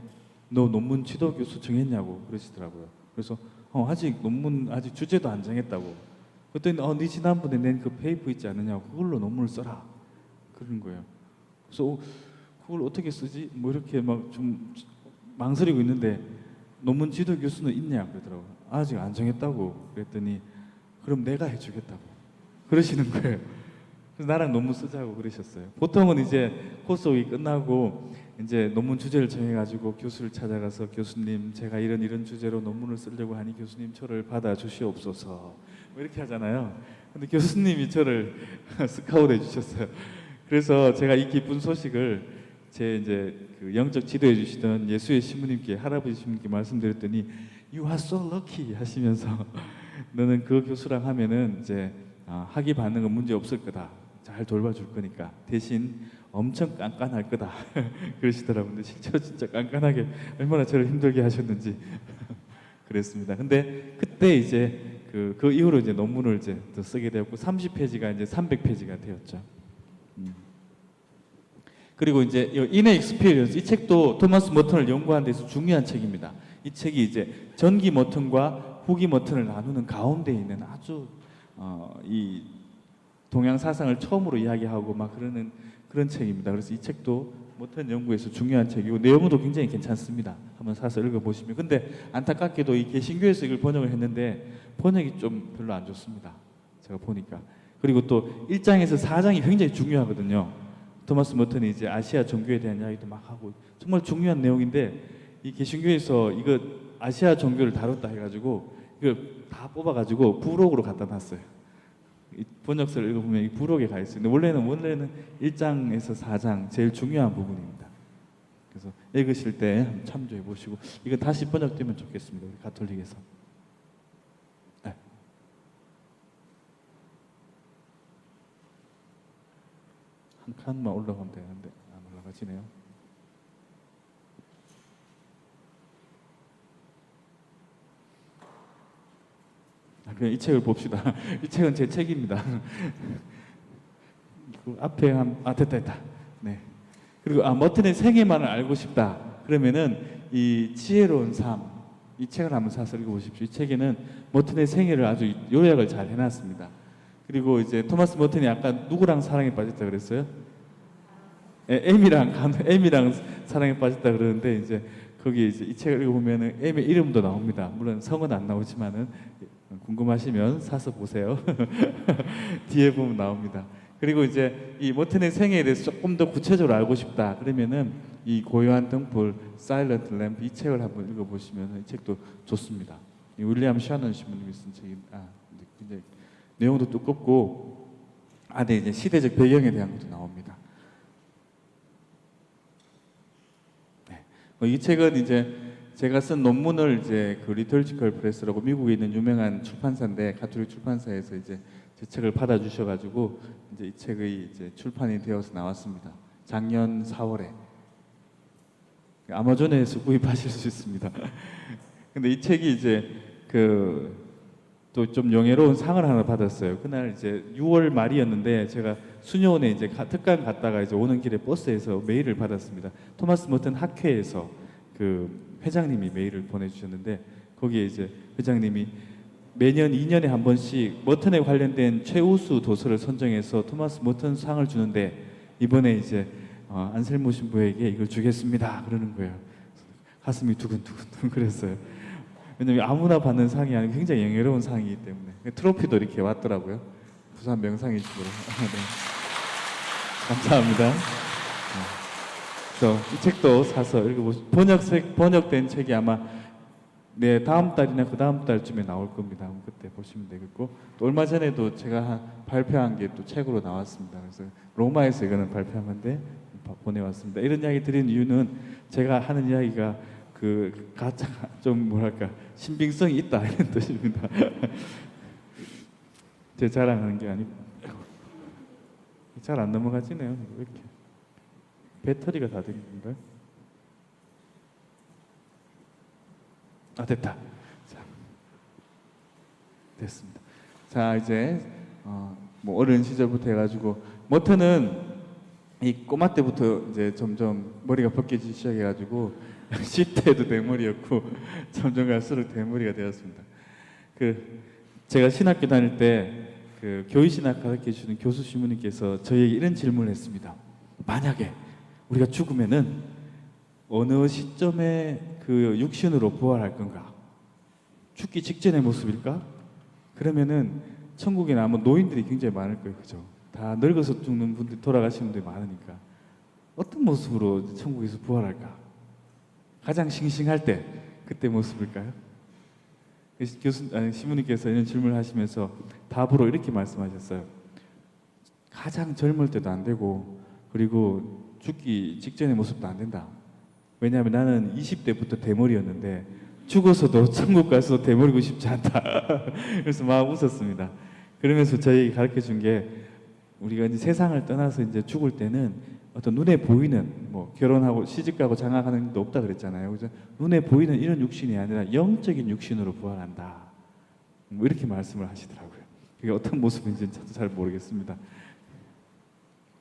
너 논문 지도 교수 정했냐고 그러시더라고요. 그래서 아직 논문 아직 주제도 안 정했다고. 그랬더니 네 지난번에 낸 그 페이퍼 있지 않느냐고 그걸로 논문을 써라 그런 거예요. 그래서 그걸 어떻게 쓰지? 뭐 이렇게 막 좀 망설이고 있는데 논문 지도 교수는 있냐 그러더라고요. 아직 안 정했다고 그랬더니 그럼 내가 해주겠다고 그러시는 거예요. 그래서 나랑 논문 쓰자고 그러셨어요. 보통은 이제 코스웍이 끝나고 이제 논문 주제를 정해가지고 교수를 찾아가서 교수님 제가 이런 주제로 논문을 쓰려고 하니 교수님 저를 받아주시옵소서 뭐 이렇게 하잖아요. 근데 교수님이 저를 스카웃해 주셨어요. 그래서 제가 이 기쁜 소식을 제 이제 그 영적 지도해 주시던 예수의 신부님께 할아버지 신부님께 말씀드렸더니 You are so lucky 하시면서 너는 그 교수랑 하면은 이제 학위 받는 건 문제 없을 거다. 잘 돌봐줄 거니까 대신 엄청 깐깐할 거다 그러시더라고요. 근데 실제로 진짜 깐깐하게 얼마나 저를 힘들게 하셨는지 그랬습니다. 근데 그때 이제 그 이후로 이제 논문을 이제 더 쓰게 되었고 30페이지가 이제 300페이지가 되었죠. 그리고 이제 인의 익스피리언스 이 책도 토마스 머튼을 연구하는 데서 중요한 책입니다. 이 책이 이제 전기 머튼과 후기 머튼을 나누는 가운데 있는 아주 이 동양 사상을 처음으로 이야기하고 막 그러는 그런 책입니다. 그래서 이 책도 머튼 연구에서 중요한 책이고 내용도 굉장히 괜찮습니다. 한번 사서 읽어보시면. 근데 안타깝게도 이 개신교에서 이걸 번역을 했는데 번역이 좀 별로 안 좋습니다. 제가 보니까. 그리고 또 1장에서 4장이 굉장히 중요하거든요. 토마스 머튼이 이제 아시아 종교에 대한 이야기도 막 하고 정말 중요한 내용인데 이 개신교에서 이거 아시아 종교를 다뤘다 해가지고 이걸 다 뽑아가지고 부록으로 갖다 놨어요. 이 번역서를 읽어보면 이 부록에 가 있어요. 근데 원래는 1장에서 4장 제일 중요한 부분입니다. 그래서 읽으실 때 한번 참조해 보시고 이거 다시 번역되면 좋겠습니다. 우리 가톨릭에서. 네. 한 칸만 올라가면 되는데 안 올라가지네요. 그냥 이 책을 봅시다. 이 책은 제 책입니다. 그 앞에 됐다. 네. 그리고 머튼의 생애만을 알고 싶다. 그러면은 이 지혜로운 삶, 이 책을 한번 사서 읽어보십시오. 이 책에는 머튼의 생애를 아주 요약을 잘 해놨습니다. 그리고 이제 토마스 머튼이 아까 누구랑 사랑에 빠졌다 그랬어요? 에미랑 사랑에 빠졌다 그러는데 이제 거기 이제 이 책을 읽어보면은 에미의 이름도 나옵니다. 물론 성은 안 나오지만은 궁금하시면 사서 보세요. 뒤에 보면 나옵니다. 그리고 이제 이 머튼의 생애에 대해서 조금 더 구체적으로 알고 싶다. 그러면은 이 고요한 등불, 사일런트 램프 이 책을 한번 읽어보시면 이 책도 좋습니다. 이 윌리엄 샤넌 신부님이 쓴 책인 굉장히 내용도 두껍고 안에 이제 시대적 배경에 대한 것도 나옵니다. 이 책은 이제 제가 쓴 논문을 이제 그 리터처럴 프레스라고 미국에 있는 유명한 출판사인데 가톨릭 출판사에서 이제 제 책을 받아 주셔가지고 이제 이 책의 이제 출판이 되어서 나왔습니다. 작년 4월에 아마존에서 구입하실 수 있습니다. 근데 이 책이 이제 그 또 좀 영예로운 상을 하나 받았어요. 그날 이제 6월 말이었는데 제가 수녀원에 이제 특강 갔다가 이제 오는 길에 버스에서 메일을 받았습니다. 토마스 머튼 학회에서 그 회장님이 메일을 보내주셨는데 거기에 이제 회장님이 매년 2년에 한 번씩 머튼에 관련된 최우수 도서를 선정해서 토마스 머튼 상을 주는데 이번에 이제 안셀모 신부에게 이걸 주겠습니다 그러는 거예요. 가슴이 두근두근 그랬어요. 왜냐면 아무나 받는 상이 아니고 굉장히 영예로운 상이기 때문에 트로피도 이렇게 왔더라고요. 부산 명상인식으로. 네. 감사합니다. 그래서 이 책도 사서 읽어보시고 번역된 책이 아마 다음 달이나 그 다음 달쯤에 나올 겁니다. 그때 보시면 되겠고 또 얼마 전에도 제가 발표한 게 또 책으로 나왔습니다. 그래서 로마에서 이거는 발표한 건데 보내왔습니다. 이런 이야기 드린 이유는 제가 하는 이야기가 그 가짜 좀 뭐랄까 신빙성이 있다 이런 뜻입니다. 제 자랑하는 게 아니고 잘 안 넘어가지네요. 왜 이렇게 배터리가 다 된 건가요? 됐다. 자, 됐습니다. 자 이제 뭐 어린 시절부터 해가지고 머튼은 이 꼬마 때부터 이제 점점 머리가 벗겨지기 시작해가지고 10대도 대머리였고 점점 갈수록 대머리가 되었습니다. 제가 신학교 다닐 때 그 교회신학 가르쳐 주는 교수 신부님께서 저에게 이런 질문을 했습니다. 만약에 우리가 죽으면은 어느 시점에 그 육신으로 부활할 건가? 죽기 직전의 모습일까? 그러면은 천국에 아마 노인들이 굉장히 많을 거예요, 그죠? 다 늙어서 죽는 분들이 돌아가시는 분들이 많으니까 어떤 모습으로 천국에서 부활할까? 가장 싱싱할 때 그때 모습일까요? 신부님께서 이런 질문을 하시면서 답으로 이렇게 말씀하셨어요. 가장 젊을 때도 안 되고 그리고 죽기 직전의 모습도 안 된다. 왜냐하면 나는 20대부터 대머리였는데 죽어서도 천국 가서 대머리고 싶지 않다. 그래서 막 웃었습니다. 그러면서 저희 가르쳐 준 게 우리가 이제 세상을 떠나서 이제 죽을 때는 어떤 눈에 보이는 뭐 결혼하고 시집가고 장가가는 게 없다 그랬잖아요. 그래서 눈에 보이는 이런 육신이 아니라 영적인 육신으로 부활한다. 뭐 이렇게 말씀을 하시더라고요. 그게 어떤 모습인지는 저도 잘 모르겠습니다.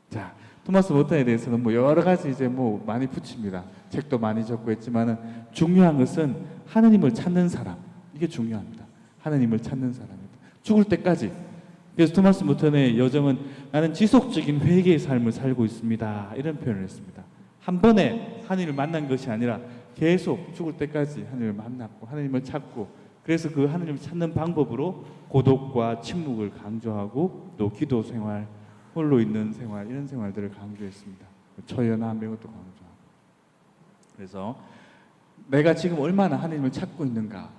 자, 토마스 머튼에 대해서는 뭐 여러 가지 이제 뭐 많이 붙입니다. 책도 많이 적고 했지만은 중요한 것은 하느님을 찾는 사람. 이게 중요합니다. 하느님을 찾는 사람입니다. 죽을 때까지. 그래서 토마스 머튼의 여정은 나는 지속적인 회개의 삶을 살고 있습니다. 이런 표현을 했습니다. 한 번에 하느님을 만난 것이 아니라 계속 죽을 때까지 하느님을 만났고 하느님을 찾고 그래서 그 하느님을 찾는 방법으로 고독과 침묵을 강조하고 또 기도 생활, 홀로 있는 생활 이런 생활들을 강조했습니다. 처연함 이런 것도 강조하고 그래서 내가 지금 얼마나 하느님을 찾고 있는가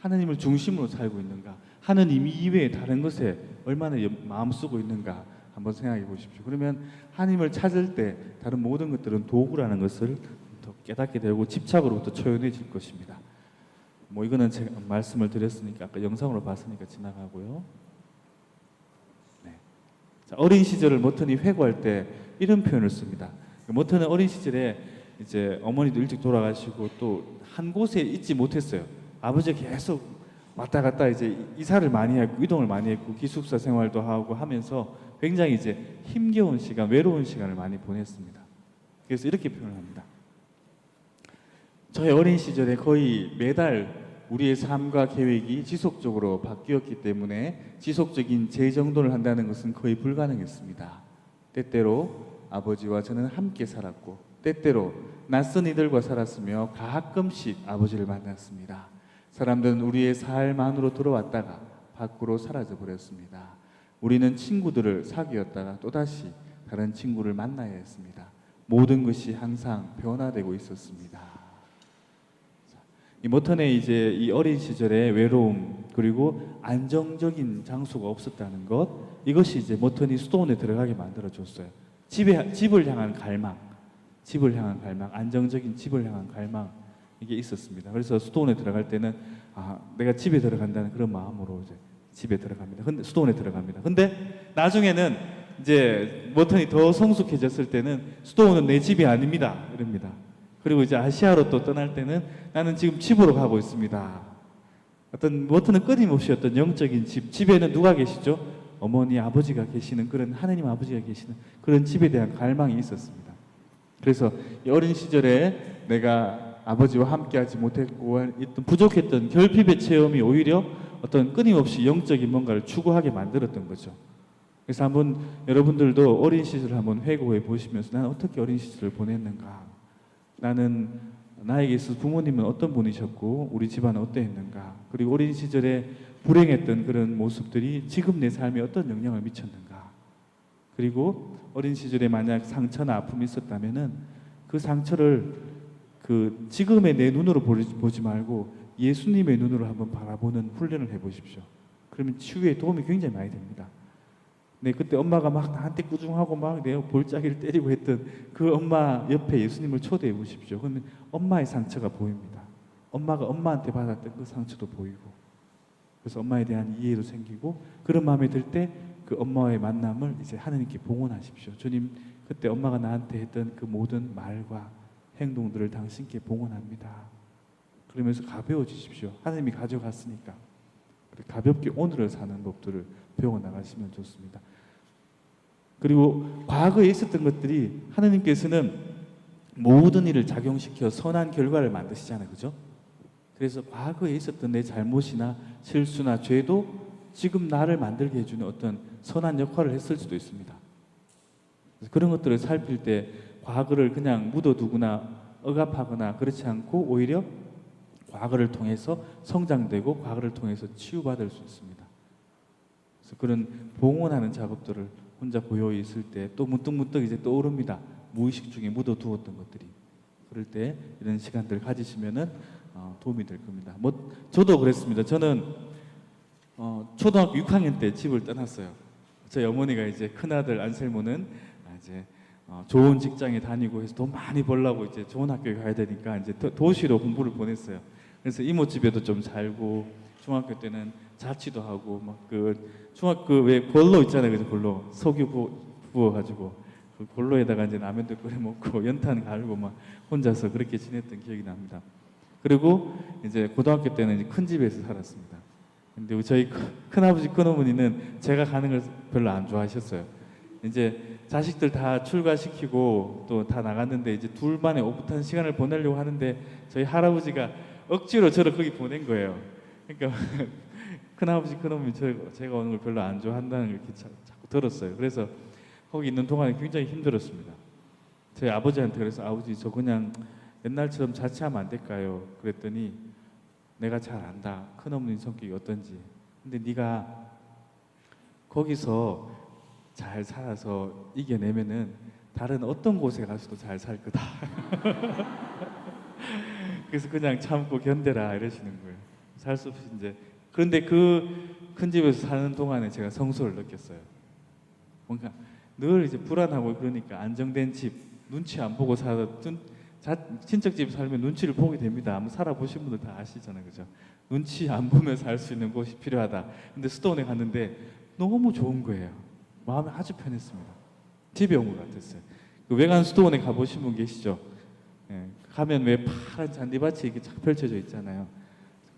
하느님을 중심으로 살고 있는가 하느님 이외에 다른 것에 얼마나 마음 쓰고 있는가 한번 생각해 보십시오. 그러면 하느님을 찾을 때 다른 모든 것들은 도구라는 것을 더 깨닫게 되고 집착으로부터 초연해질 것입니다. 뭐 이거는 제가 말씀을 드렸으니까 아까 영상으로 봤으니까 지나가고요. 네. 자, 어린 시절을 머튼이 회고할 때 이런 표현을 씁니다. 머튼은 어린 시절에 이제 어머니도 일찍 돌아가시고 또 한 곳에 있지 못했어요. 아버지가 계속 왔다 갔다 이제 이사를 많이 했고 이동을 많이 했고 기숙사 생활도 하고 하면서 굉장히 이제 힘겨운 시간, 외로운 시간을 많이 보냈습니다. 그래서 이렇게 표현을 합니다. 저의 어린 시절에 거의 매달 우리의 삶과 계획이 지속적으로 바뀌었기 때문에 지속적인 재정돈을 한다는 것은 거의 불가능했습니다. 때때로 아버지와 저는 함께 살았고 때때로 낯선 이들과 살았으며 가끔씩 아버지를 만났습니다. 사람들은 우리의 삶 안으로 들어왔다가 밖으로 사라져 버렸습니다. 우리는 친구들을 사귀었다가 또다시 다른 친구를 만나야 했습니다. 모든 것이 항상 변화되고 있었습니다. 이 모턴의 이제 이 어린 시절의 외로움 그리고 안정적인 장소가 없었다는 것, 이것이 이제 모턴이 수도원에 들어가게 만들어 줬어요. 집을 향한 갈망, 안정적인 집을 향한 갈망, 이게 있었습니다. 그래서 수도원에 들어갈 때는 내가 집에 들어간다는 그런 마음으로 이제 집에 들어갑니다. 근데 수도원에 들어갑니다. 근데 나중에는 이제 모턴이 더 성숙해졌을 때는 수도원은 내 집이 아닙니다, 이럽니다. 그리고 이제 아시아로 또 떠날 때는 나는 지금 집으로 가고 있습니다. 모턴은 끊임없이 어떤 영적인 집에는 누가 계시죠? 어머니, 아버지가 계시는 그런 하느님 아버지가 계시는 그런 집에 대한 갈망이 있었습니다. 그래서 이 어린 시절에 내가 아버지와 함께하지 못했고 어떤 부족했던 결핍의 체험이 오히려 어떤 끊임없이 영적인 뭔가를 추구하게 만들었던 거죠. 그래서 한번 여러분들도 어린 시절을 한번 회고해 보시면서 나는 어떻게 어린 시절을 보냈는가? 나에게 있어서 부모님은 어떤 분이셨고 우리 집안은 어떠했는가? 그리고 어린 시절에 불행했던 그런 모습들이 지금 내 삶에 어떤 영향을 미쳤는가? 그리고 어린 시절에 만약 상처나 아픔이 있었다면은 그 상처를 그 지금의 내 눈으로 보지 말고 예수님의 눈으로 한번 바라보는 훈련을 해보십시오. 그러면 치유에 도움이 굉장히 많이 됩니다. 네, 그때 엄마가 막 나한테 꾸중하고 막 내가 볼짜기를 때리고 했던 그 엄마 옆에 예수님을 초대해 보십시오. 그러면 엄마의 상처가 보입니다. 엄마가 엄마한테 받았던 그 상처도 보이고, 그래서 엄마에 대한 이해도 생기고, 그런 마음이 들 때 그 엄마와의 만남을 이제 하느님께 봉헌하십시오. 주님, 그때 엄마가 나한테 했던 그 모든 말과 행동들을 당신께 봉헌합니다. 그러면서 가벼워지십시오. 하느님이 가져갔으니까. 가볍게 오늘을 사는 법들을 배워 나가시면 좋습니다. 그리고 과거에 있었던 것들이 하느님께서는 모든 일을 작용시켜 선한 결과를 만드시잖아요. 그죠? 그래서 과거에 있었던 내 잘못이나 실수나 죄도 지금 나를 만들게 해주는 어떤 선한 역할을 했을 수도 있습니다. 그래서 그런 것들을 살필 때 과거를 그냥 묻어두거나 억압하거나 그렇지 않고 오히려 과거를 통해서 성장되고 과거를 통해서 치유받을 수 있습니다. 그래서 그런 봉헌하는 작업들을 혼자 고요히 있을 때 또 문득문득 이제 떠오릅니다. 무의식 중에 묻어두었던 것들이. 그럴 때 이런 시간들 가지시면은 도움이 될 겁니다. 저도 그랬습니다. 저는 초등학교 6학년 때 집을 떠났어요. 저희 어머니가 이제 큰아들 안셀모는 이제 좋은 직장에 다니고 해서 돈 많이 벌려고 이제 좋은 학교에 가야 되니까 이제 도시로 공부를 보냈어요. 그래서 이모 집에도 좀 살고 중학교 때는 자취도 하고 막 중학교 왜 골로 있잖아요, 그죠? 골로 석유 부어가지고 그 골로에다가 이제 라면도 끓여 먹고 연탄 갈고 막 혼자서 그렇게 지냈던 기억이 납니다. 그리고 이제 고등학교 때는 이제 큰 집에서 살았습니다. 근데 저희 큰아버지 큰어머니는 제가 가는 걸 별로 안 좋아하셨어요. 이제 자식들 다 출가시키고 또 다 나갔는데 이제 둘만의 오붓한 시간을 보내려고 하는데 저희 할아버지가 억지로 저를 거기 보낸 거예요. 그러니까 큰아버지 큰어머니 제가 오는 걸 별로 안 좋아한다는 걸 이렇게 자꾸 들었어요. 그래서 거기 있는 동안에 굉장히 힘들었습니다. 저희 아버지한테 그래서 아버지 저 그냥 옛날처럼 자취하면 안 될까요? 그랬더니 내가 잘 안다. 큰어머니 성격이 어떤지. 근데 네가 거기서 잘 살아서 이겨내면은 다른 어떤 곳에 가서도 잘 살 거다. 그래서 그냥 참고 견뎌라 이러시는 거예요. 살 수 없이 이제. 그런데 그 큰 집에서 사는 동안에 제가 성소를 느꼈어요. 뭔가 늘 이제 불안하고 그러니까 안정된 집, 눈치 안 보고 살았던 친척 집 살면 눈치를 보게 됩니다. 아마 살아보신 분들 다 아시잖아요, 그죠? 눈치 안 보면 살 수 있는 곳이 필요하다. 근데 수도원에 갔는데 너무 좋은 거예요. 마음이 아주 편했습니다. 집에 온 것 같았어요. 그 외관 수도원에 가보신 분 계시죠? 예, 가면 왜 파란 잔디밭이 이렇게 착 펼쳐져 있잖아요.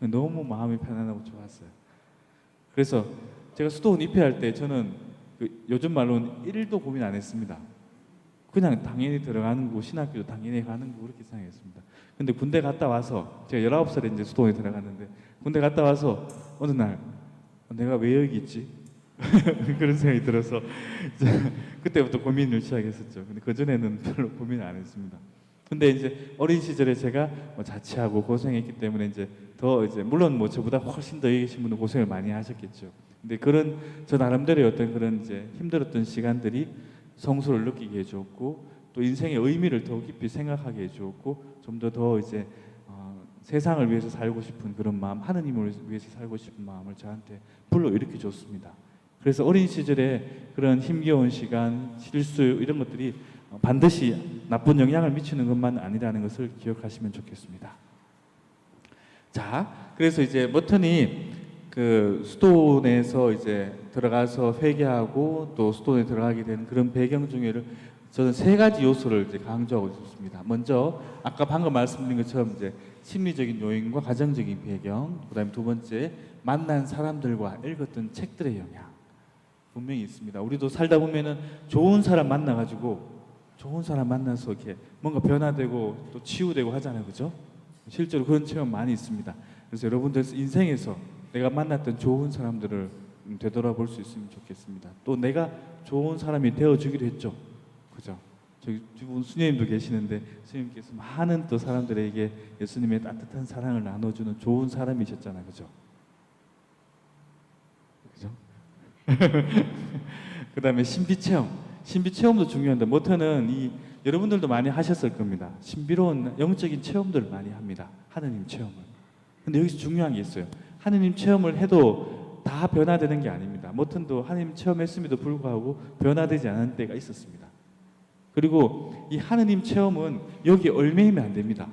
너무 마음이 편안하고 좋았어요. 그래서 제가 수도원 입회할 때 저는 요즘 말로는 1도 고민 안 했습니다. 그냥 당연히 들어가는 거고 신학교도 당연히 가는 거고 그렇게 생각했습니다. 근데 군대 갔다 와서 제가 19살에 이제 수도원에 들어갔는데 군대 갔다 와서 어느 날 내가 왜 여기 있지? 그런 생각이 들어서 그때부터 고민을 시작했었죠. 근데 그전에는 별로 고민을 안 했습니다. 근데 이제 어린 시절에 제가 자취하고 고생했기 때문에 이제 더 이제 물론 저보다 훨씬 더 계신 분은 고생을 많이 하셨겠죠. 근데 그런 저 나름대로의 어떤 그런 이제 힘들었던 시간들이 성수를 느끼게 해주었고 또 인생의 의미를 더 깊이 생각하게 해주었고 좀 더 이제 세상을 위해서 살고 싶은 그런 마음, 하느님을 위해서 살고 싶은 마음을 저한테 불러일으켜 줬습니다. 그래서 어린 시절에 그런 힘겨운 시간, 실수 이런 것들이 반드시 나쁜 영향을 미치는 것만 아니라는 것을 기억하시면 좋겠습니다. 자, 그래서 이제 머튼이 그 수도원에서 이제 들어가서 회개하고 또 수도원에 들어가게 된 그런 배경 중에를 저는 3가지 요소를 이제 강조하고 있습니다. 먼저 아까 방금 말씀드린 것처럼 이제 심리적인 요인과 가정적인 배경, 그다음에 2번째 만난 사람들과 읽었던 책들의 영향 분명히 있습니다. 우리도 살다 보면은 좋은 사람 만나가지고 좋은 사람 만나서 이렇게 뭔가 변화되고 또 치유되고 하잖아요, 그죠? 실제로 그런 체험 많이 있습니다. 그래서 여러분들 인생에서 내가 만났던 좋은 사람들을 되돌아볼 수 있으면 좋겠습니다. 또 내가 좋은 사람이 되어주기로 했죠, 그죠? 저기 두 수녀님도 계시는데 수녀님께서 많은 또 사람들에게 예수님의 따뜻한 사랑을 나눠주는 좋은 사람이셨잖아요, 그죠? 그죠? 그 다음에 신비체험. 신비체험도 중요한데 머튼은 여러분들도 많이 하셨을 겁니다. 신비로운 영적인 체험들을 많이 합니다. 하느님 체험을. 근데 여기서 중요한 게 있어요. 하느님 체험을 해도 다 변화되는 게 아닙니다. 머튼도 하느님 체험했음에도 불구하고 변화되지 않은 때가 있었습니다. 그리고 이 하느님 체험은 여기 얽매이면 안 됩니다.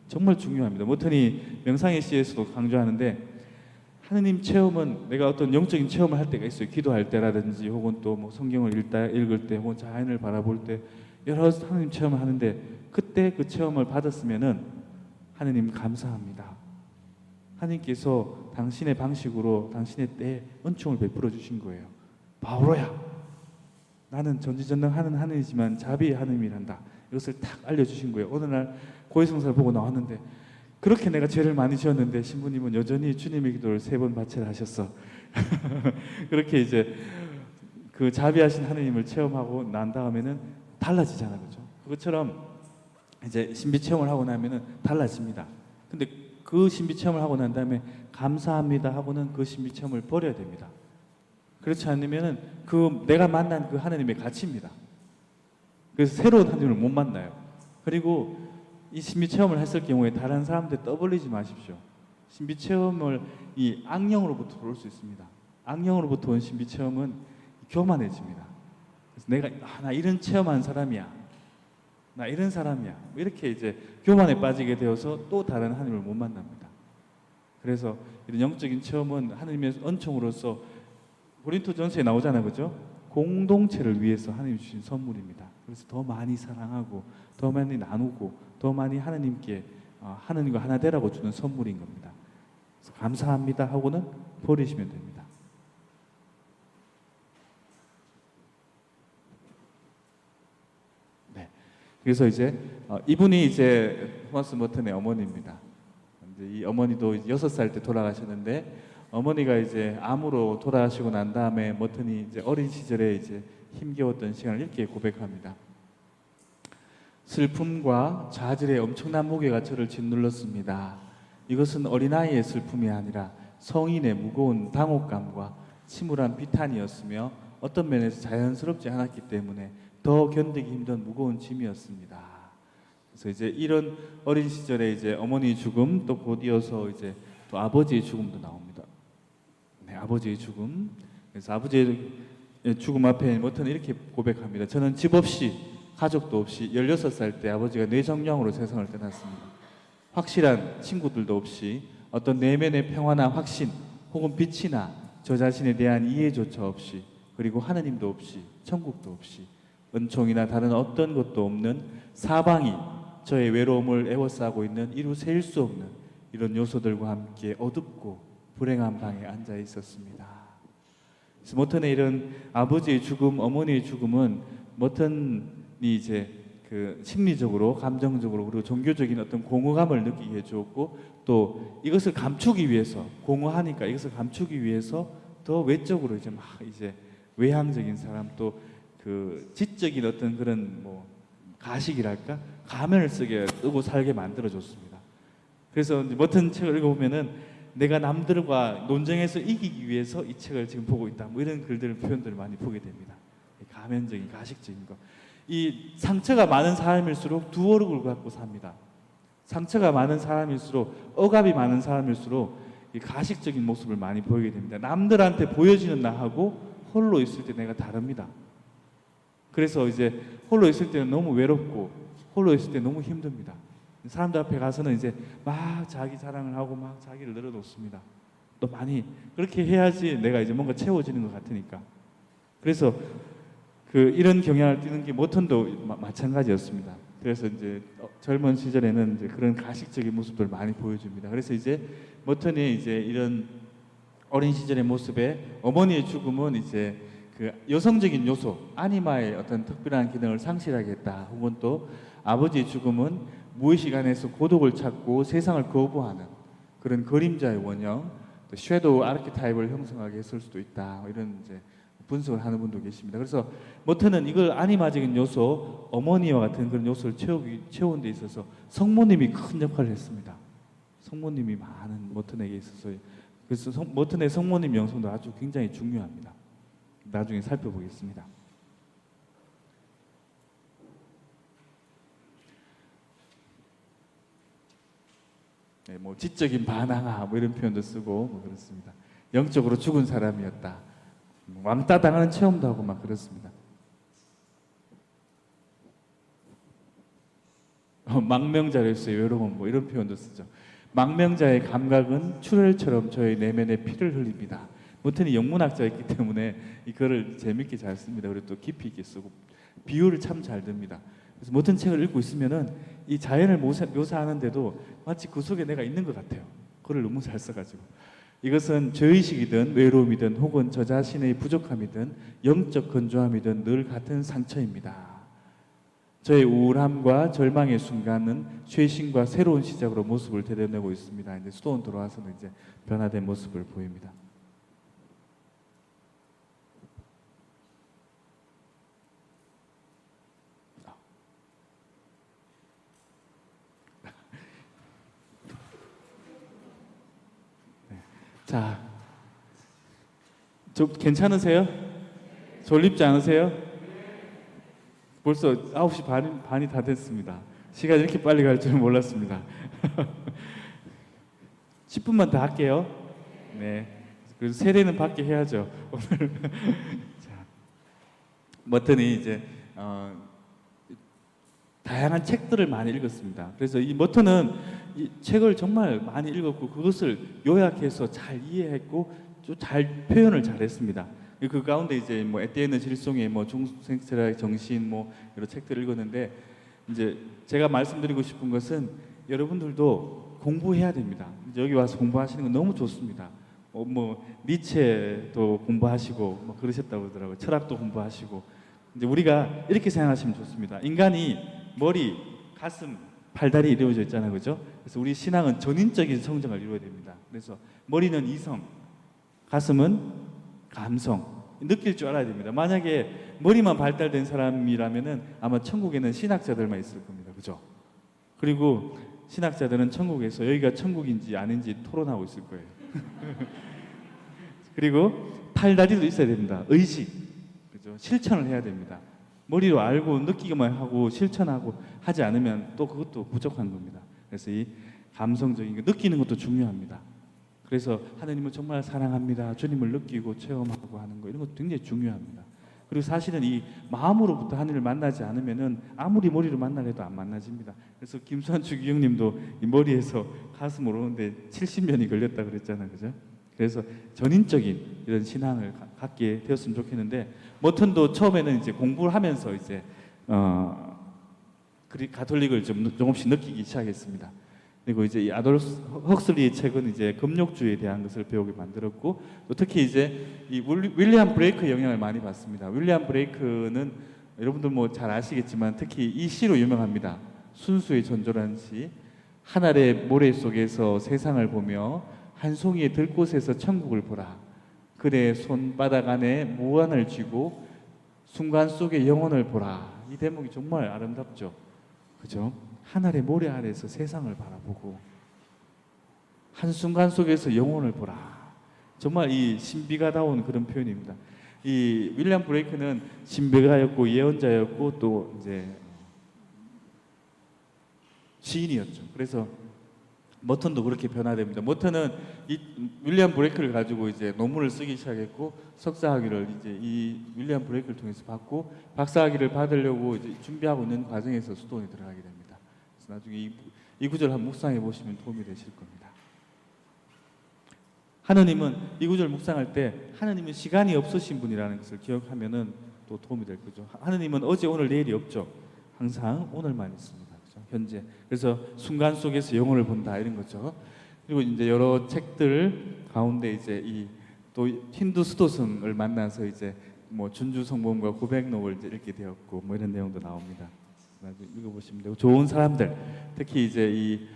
정말 중요합니다. 머튼이 명상의 시에서도 강조하는데 하느님 체험은 내가 어떤 영적인 체험을 할 때가 있어요. 기도할 때라든지 혹은 또 뭐 성경을 읽을 때 혹은 자연을 바라볼 때 여러 하느님 체험을 하는데 그때 그 체험을 받았으면은 하느님 감사합니다. 하느님께서 당신의 방식으로 당신의 때에 은총을 베풀어 주신 거예요. 바오로야, 나는 전지전능하는 하느님이지만 자비의 하느님이란다. 이것을 딱 알려주신 거예요. 어느 날 고해성사를 보고 나왔는데 그렇게 내가 죄를 많이 지었는데 신부님은 여전히 주님의 기도를 3번 바치를 하셨어. 그렇게 이제 그 자비하신 하느님을 체험하고 난 다음에는 달라지잖아요, 그죠? 그것처럼 이제 신비 체험을 하고 나면은 달라집니다. 근데 그 신비 체험을 하고 난 다음에 감사합니다 하고는 그 신비 체험을 버려야 됩니다. 그렇지 않으면은 그 내가 만난 그 하느님의 가치입니다. 그래서 새로운 하느님을 못 만나요. 그리고 이 신비 체험을 했을 경우에 다른 사람들 떠벌리지 마십시오. 신비 체험을 이 악령으로부터 올 수 있습니다. 악령으로부터 온 신비 체험은 교만해집니다. 그래서 내가 나 이런 체험한 사람이야, 나 이런 사람이야, 이렇게 이제 교만에 빠지게 되어서 또 다른 하나님을 못 만납니다. 그래서 이런 영적인 체험은 하나님의 은총으로서 고린토전서에 나오잖아요, 그죠? 공동체를 위해서 하나님이 주신 선물입니다. 그래서 더 많이 사랑하고 더 많이 나누고 더 많이 하나님께 하나님과 하나 되라고 주는 선물인 겁니다. 그래서 감사합니다 하고는 버리시면 됩니다. 네. 그래서 이제 이분이 이제 토마스 머튼의 어머니입니다. 이제 이 어머니도 6살 때 돌아가셨는데 어머니가 이제 암으로 돌아가시고 난 다음에 머튼이 이제 어린 시절에 이제 힘겨웠던 시간을 이렇게 고백합니다. 슬픔과 좌절의 엄청난 무게가 저를 짓눌렀습니다. 이것은 어린아이의 슬픔이 아니라 성인의 무거운 당혹감과 침울한 비탄이었으며 어떤 면에서 자연스럽지 않았기 때문에 더 견디기 힘든 무거운 짐이었습니다. 그래서 이제 이런 어린 시절에 이제 어머니 죽음 또 곧 이어서 이제 또 아버지의 죽음도 나옵니다. 네, 아버지의 죽음. 그래서 아버지의 죽음 앞에 머튼은 이렇게 고백합니다. 저는 집 없이 가족도 없이 16살 때 아버지가 뇌정령으로 세상을 떠났습니다. 확실한 친구들도 없이 어떤 내면의 평화나 확신 혹은 빛이나 저 자신에 대한 이해조차 없이 그리고 하느님도 없이 천국도 없이 은총이나 다른 어떤 것도 없는 사방이 저의 외로움을 애워싸고 있는 이루 세일 수 없는 이런 요소들과 함께 어둡고 불행한 방에 앉아 있었습니다. 그래서 머튼의 이런 아버지의 죽음, 어머니의 죽음은 머튼이 이제 그 심리적으로, 감정적으로 그리고 종교적인 어떤 공허감을 느끼게 해주었고 또 이것을 감추기 위해서 공허하니까 이것을 감추기 위해서 더 외적으로 이제 막 이제 외향적인 사람 또 그 지적인 어떤 그런 뭐 가식이랄까 가면을 쓰고 살게 만들어줬습니다. 그래서 이제 머튼 책을 읽어보면은 내가 남들과 논쟁에서 이기기 위해서 이 책을 지금 보고 있다. 뭐 이런 글들 표현들을 많이 보게 됩니다. 가면적인 가식적인 거. 이 상처가 많은 사람일수록 두 얼굴을 갖고 삽니다. 상처가 많은 사람일수록 억압이 많은 사람일수록 이 가식적인 모습을 많이 보이게 됩니다. 남들한테 보여지는 나하고 홀로 있을 때 내가 다릅니다. 그래서 이제 홀로 있을 때는 너무 외롭고 홀로 있을 때 너무 힘듭니다. 사람들 앞에 가서는 이제 막 자기 자랑을 하고 막 자기를 늘어놓습니다. 또 많이 그렇게 해야지 내가 이제 뭔가 채워지는 것 같으니까. 그래서 그 이런 경향을 띠는 게 머튼도 마찬가지였습니다. 그래서 이제 젊은 시절에는 이제 그런 가식적인 모습들을 많이 보여줍니다. 그래서 이제 머튼이 이제 이런 어린 시절의 모습에 어머니의 죽음은 이제 그 여성적인 요소, 아니마의 어떤 특별한 기능을 상실하게 했다. 혹은 또 아버지의 죽음은 무의식 안에서 고독을 찾고 세상을 거부하는 그런 그림자의 원형, 또 섀도우 아르키타입을 형성하게 했을 수도 있다. 이런 이제 분석을 하는 분도 계십니다. 그래서 머튼은 이걸 아니마적인 요소, 어머니와 같은 그런 요소를 채우는 데 있어서 성모님이 큰 역할을 했습니다. 성모님이 많은 머튼에게 있어서 그래서 머튼의 성모님 영성도 아주 굉장히 중요합니다. 나중에 살펴보겠습니다. 네, 뭐 지적인 반항아 뭐 이런 표현도 쓰고 뭐 그렇습니다. 영적으로 죽은 사람이었다. 왕따 당하는 체험도 하고 막 그렇습니다. 망명자로서의 외로움 뭐 이런 표현도 쓰죠. 망명자의 감각은 출혈처럼 저의 내면에 피를 흘립니다. 머튼이 영문학자였기 때문에 이거를 재밌게 잘 씁니다. 그리고 또 깊이 있게 쓰고 비유를 참 잘 듭니다. 그래서 머튼 책을 읽고 있으면은 이 자연을 묘사하는데도 마치 그 속에 내가 있는 것 같아요. 그걸 너무 잘 써가지고 이것은 죄의식이든 외로움이든 혹은 저 자신의 부족함이든 영적 건조함이든 늘 같은 상처입니다. 저의 우울함과 절망의 순간은 쇄신과 새로운 시작으로 모습을 되돌려내고 있습니다. 이제 수도원 돌아와서는 이제 변화된 모습을 보입니다. 자, 저 괜찮으세요? 졸립지 않으세요? 벌써 9시 반이 다 됐습니다. 시간이 이렇게 빨리 갈 줄은 몰랐습니다. 10분만 더 할게요. 네. 그래서 세례는 받게 해야죠. 오늘. 자, 머튼이 이제 다양한 책들을 많이 읽었습니다. 그래서 이 머튼은 이 책을 정말 많이 읽었고 그것을 요약해서 잘 이해했고 잘 표현을 잘했습니다. 그 가운데 이제 뭐 에티에느 질송의 뭐 중생철학의 정신 뭐 여러 책들을 읽었는데 이제 제가 말씀드리고 싶은 것은 여러분들도 공부해야 됩니다. 이제 여기 와서 공부하시는 건 너무 좋습니다. 뭐 니체도 공부하시고 뭐 그러셨다고 그러더라고요. 철학도 공부하시고 이제 우리가 이렇게 생각하시면 좋습니다. 인간이 머리, 가슴, 팔다리 이루어져 있잖아요, 그죠? 그래서 우리 신앙은 전인적인 성장을 이루어야 됩니다. 그래서 머리는 이성, 가슴은 감성, 느낄 줄 알아야 됩니다. 만약에 머리만 발달된 사람이라면은 아마 천국에는 신학자들만 있을 겁니다, 그죠? 그리고 신학자들은 천국에서 여기가 천국인지 아닌지 토론하고 있을 거예요. 그리고 팔다리도 있어야 됩니다. 의식, 그죠? 실천을 해야 됩니다. 머리로 알고 느끼기만 하고 실천하고 하지 않으면 또 그것도 부족한 겁니다. 그래서 이 감성적인 거 느끼는 것도 중요합니다. 그래서 하나님을 정말 사랑합니다. 주님을 느끼고 체험하고 하는 거 이런 것도 굉장히 중요합니다. 그리고 사실은 이 마음으로부터 하나님을 만나지 않으면은 아무리 머리로 만나려 해도 안 만나집니다. 그래서 김수환 주기영님도 이 머리에서 가슴으로 오는데 70년이 걸렸다 그랬잖아요, 그죠? 그래서 전인적인 이런 신앙을 갖게 되었으면 좋겠는데 머튼도 처음에는 이제 공부를 하면서 이제 가톨릭을 좀 조금씩 느끼기 시작했습니다. 그리고 이제 이 아돌프 헉슬리의 책은 이제 금욕주의에 대한 것을 배우게 만들었고, 또 특히 이제 이 윌리엄 브레이크의 영향을 많이 받습니다. 윌리엄 브레이크는 여러분들 뭐 잘 아시겠지만 특히 이 시로 유명합니다. 순수의 전조라는 시. 하늘의 모래 속에서 세상을 보며 한 송이의 들꽃에서 천국을 보라. 그의 손바닥 안에 무한을 쥐고 순간 속에 영혼을 보라. 이 대목이 정말 아름답죠. 그죠? 하늘의 모래 아래에서 세상을 바라보고 한순간 속에서 영혼을 보라. 정말 이 신비가다운 그런 표현입니다. 이 윌리엄 브레이크는 신비가였고 예언자였고 또 이제 시인이었죠. 그래서 머턴도 그렇게 변화됩니다. 머턴은 이 윌리엄 브레이크를 가지고 이제 논문을 쓰기 시작했고, 석사학위를 이제 이 윌리엄 브레이크를 통해서 받고, 박사학위를 받으려고 이제 준비하고 있는 과정에서 수도원에 들어가게 됩니다. 그래서 나중에 이 구절 한번 묵상해 보시면 도움이 되실 겁니다. 하느님은 이 구절 묵상할 때 하느님은 시간이 없으신 분이라는 것을 기억하면은 또 도움이 될 거죠. 하느님은 어제 오늘 내일이 없죠. 항상 오늘만 있습니다. 현재. 그래서 순간 속에서 영혼을 본다 이런 거죠. 그리고 이제 여러 책들 가운데 이제 이 또 힌두 수도승을 만나서 이제 뭐 준주 성범과 고백록을 이제 읽게 되었고 뭐 이런 내용도 나옵니다. 나중에 읽어보시면 되고, 좋은 사람들, 특히 이제 이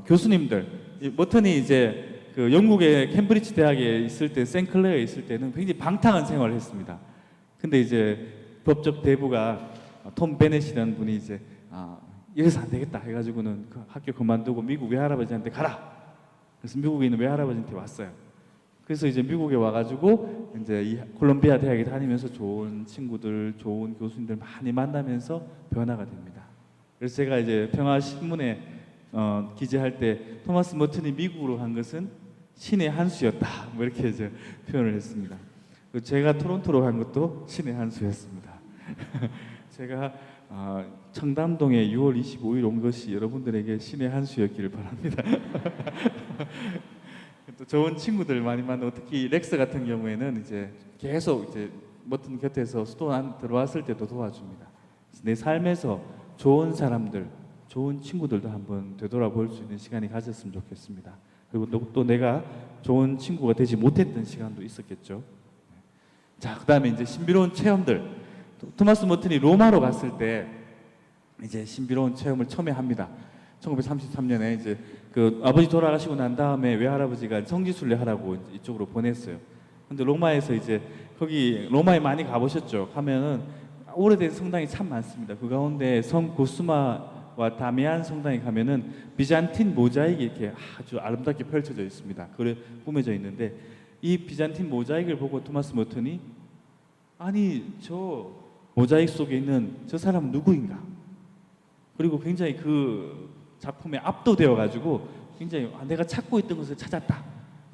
교수님들, 이 머턴이 이제 그 영국의 캠브리지 대학에 있을 때, 생클레어에 있을 때는 굉장히 방탕한 생활을 했습니다. 근데 이제 법적 대부가 톰 베넷이라는 분이 이제 이래서 안 되겠다 해가지고는 그 학교 그만두고 미국 외할아버지한테 가라. 그래서 미국에 있는 외할아버지한테 왔어요. 그래서 이제 미국에 와가지고 이제 이 콜롬비아 대학에 다니면서 좋은 친구들, 좋은 교수님들 많이 만나면서 변화가 됩니다. 그래서 제가 이제 평화신문에 기재할 때 토마스 머튼이 미국으로 간 것은 신의 한 수였다. 뭐 이렇게 이제 표현을 했습니다. 제가 토론토로 간 것도 신의 한 수였습니다. 제가 청담동에 6월 25일 온 것이 여러분들에게 신의 한 수였기를 바랍니다. 또 좋은 친구들 많이 만나고, 특히 렉스 같은 경우에는 이제 계속 이제 머튼 곁에서 수도원 들어왔을 때도 도와줍니다. 내 삶에서 좋은 사람들, 좋은 친구들도 한번 되돌아볼 수 있는 시간이 가졌으면 좋겠습니다. 그리고 또 내가 좋은 친구가 되지 못했던 시간도 있었겠죠. 자, 그다음에 이제 신비로운 체험들. 토마스 머튼이 로마로 갔을 때 이제 신비로운 체험을 처음에 합니다. 1933년에 이제 그 아버지 돌아가시고 난 다음에 외할아버지가 성지순례 하라고 이쪽으로 보냈어요. 근데 로마에서 이제 거기 로마에 많이 가보셨죠? 가면은 오래된 성당이 참 많습니다. 그 가운데 성 고스마와 다미안 성당에 가면은 비잔틴 모자익이 이렇게 아주 아름답게 펼쳐져 있습니다. 그래 꾸며져 있는데, 이 비잔틴 모자익을 보고 토마스 머튼이 아니 저 모자익 속에 있는 저 사람은 누구인가? 그리고 굉장히 그 작품에 압도되어 가지고 굉장히 내가 찾고 있던 것을 찾았다,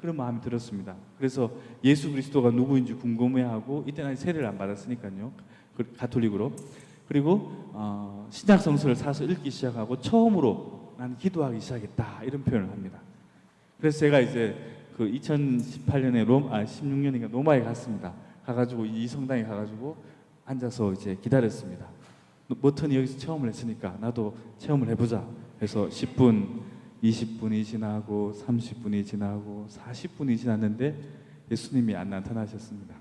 그런 마음이 들었습니다. 그래서 예수 그리스도가 누구인지 궁금해하고, 이때는 아직 세례를 안 받았으니까요, 가톨릭으로. 그리고 신약 성서를 사서 읽기 시작하고 처음으로 나는 기도하기 시작했다, 이런 표현을 합니다. 그래서 제가 이제 그 2018년에 16년인가 로마에 갔습니다. 가가지고 이 성당에 가가지고 앉아서 이제 기다렸습니다. 머튼이 여기서 체험을 했으니까 나도 체험을 해보자 해서 10분, 20분이 지나고 30분이 지나고 40분이 지났는데 예수님이 안 나타나셨습니다.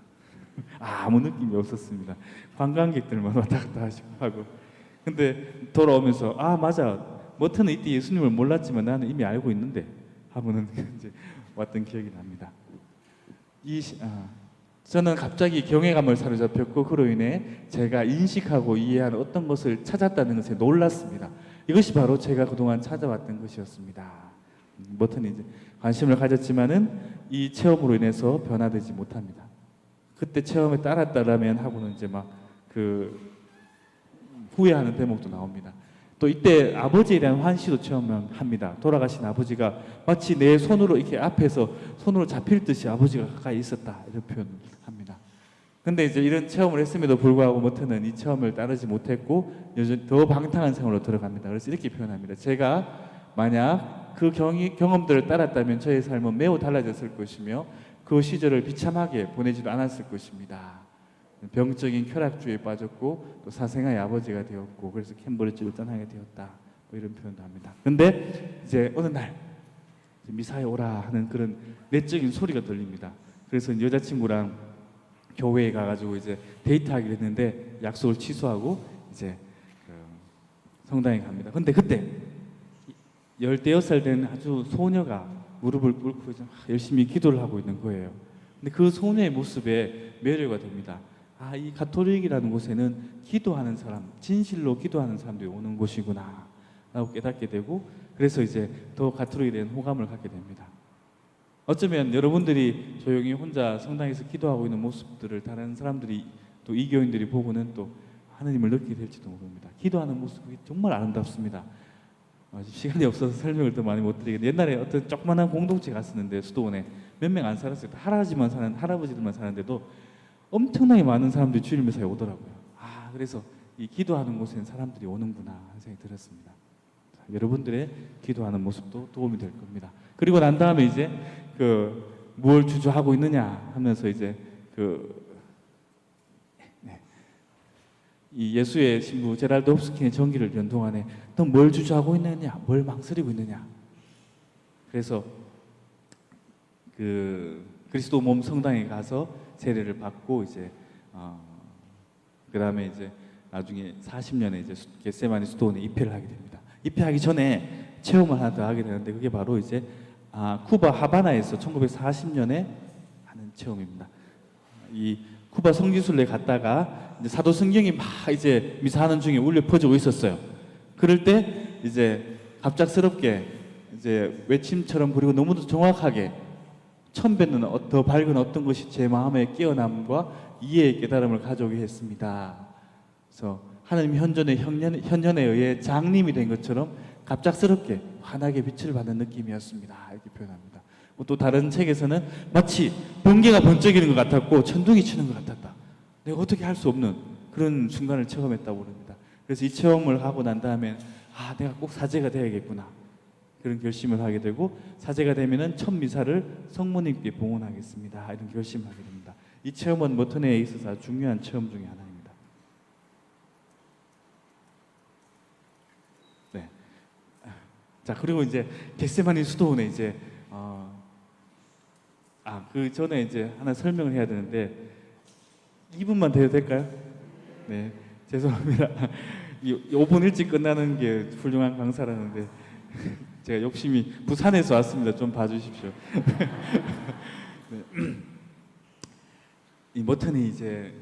아무 느낌이 없었습니다. 관광객들만 왔다 갔다 하고. 근데 돌아오면서 맞아, 머튼은 이때 예수님을 몰랐지만 나는 이미 알고 있는데 하고는 이제 왔던 기억이 납니다. 저는 갑자기 경외감을 사로잡혔고, 그로 인해 제가 인식하고 이해하는 어떤 것을 찾았다는 것에 놀랐습니다. 이것이 바로 제가 그동안 찾아왔던 것이었습니다. 머튼이 이제 관심을 가졌지만은 이 체험으로 인해서 변화되지 못합니다. 그때 체험에 따랐다라면 하고는 이제 막 그 후회하는 대목도 나옵니다. 또 이때 아버지에 대한 환시도 체험합니다. 돌아가신 아버지가 마치 내 손으로 이렇게 앞에서 손으로 잡힐 듯이 아버지가 가까이 있었다, 이런 표현을 합니다. 근데 이제 이런 체험을 했음에도 불구하고 머튼은 이 체험을 따르지 못했고 여전히 더 방탕한 생활로 들어갑니다. 그래서 이렇게 표현합니다. 제가 만약 그 경험들을 따랐다면 저의 삶은 매우 달라졌을 것이며 그 시절을 비참하게 보내지도 않았을 것입니다. 병적인 쾌락주의에 빠졌고 또 사생아의 아버지가 되었고, 그래서 캠브리지를 떠나게 되었다. 뭐 이런 표현도 합니다. 근데 이제 어느 날 미사에 오라 하는 그런 내적인 소리가 들립니다. 그래서 여자친구랑 교회에 가가지고 이제 데이트하기로 했는데 약속을 취소하고 이제 그 성당에 갑니다. 근데 그때 16살 된 아주 소녀가 무릎을 꿇고 이제 열심히 기도를 하고 있는 거예요. 근데 그 소녀의 모습에 매료가 됩니다. 아, 이 가톨릭이라는 곳에는 기도하는 사람, 진실로 기도하는 사람들이 오는 곳이구나 라고 깨닫게 되고, 그래서 이제 더 가톨릭에 대한 호감을 갖게 됩니다. 어쩌면 여러분들이 조용히 혼자 성당에서 기도하고 있는 모습들을 다른 사람들이, 또 이교인들이 보고는 또 하나님을 느끼게 될지도 모릅니다. 기도하는 모습이 정말 아름답습니다. 시간이 없어서 설명을 더 많이 못 드리겠는데, 옛날에 어떤 조그만한 공동체 갔었는데 수도원에 몇 명 안 살았어요. 할아버지들만 사는데도 엄청나게 많은 사람들이 주일 미사에 오더라고요. 아, 그래서 이 기도하는 곳에는 사람들이 오는구나 하는 생각이 들었습니다. 자, 여러분들의 기도하는 모습도 도움이 될 겁니다. 그리고 난 다음에 이제 뭘 주저하고 있느냐 하면서 이제 이 예수의 신부 제랄드 홉스킨의 전기를 연 동안에 너 뭘 주저하고 있느냐, 뭘 망설이고 있느냐. 그래서 그리스도 몸 성당에 가서 세례를 받고 이제 그 다음에 이제 나중에 40년에 이제 겟세마니 수도원에 입회를 하게 됩니다. 입회하기 전에 체험을 하나 더 하게 되는데, 그게 바로 이제 쿠바 하바나에서 1940년에 하는 체험입니다. 이 쿠바 성지순례 갔다가 이제 사도성경이 막 이제 미사하는 중에 울려 퍼지고 있었어요. 그럴 때 이제 갑작스럽게 이제 외침처럼, 그리고 너무도 정확하게 처음 뵙는 더 밝은 어떤 것이 제 마음의 깨어남과 이해의 깨달음을 가져오게 했습니다. 그래서 하나님 현년에 의해 장님이 된 것처럼 갑작스럽게 환하게 빛을 받는 느낌이었습니다. 이렇게 표현합니다. 또 다른 책에서는 마치 번개가 번쩍이는 것 같았고 천둥이 치는 것 같았다. 내가 어떻게 할 수 없는 그런 순간을 체험했다고 그럽니다. 그래서 이 체험을 하고 난 다음에 내가 꼭 사제가 되어야겠구나, 그런 결심을 하게 되고, 사제가 되면은 첫 미사를 성모님께 봉헌하겠습니다, 이런 결심을 하게 됩니다. 이 체험은 머터네에 있어서 아주 중요한 체험 중에 하나입니다. 네. 자, 그리고 이제 겟세마니 수도원에 이제 그 전에 이제 하나 설명을 해야 되는데 2분만 더 해도 될까요? 네, 죄송합니다. 5분 일찍 끝나는 게 훌륭한 강사라는데 제가 욕심이, 부산에서 왔습니다. 좀 봐주십시오. 네. 이 머튼이 이제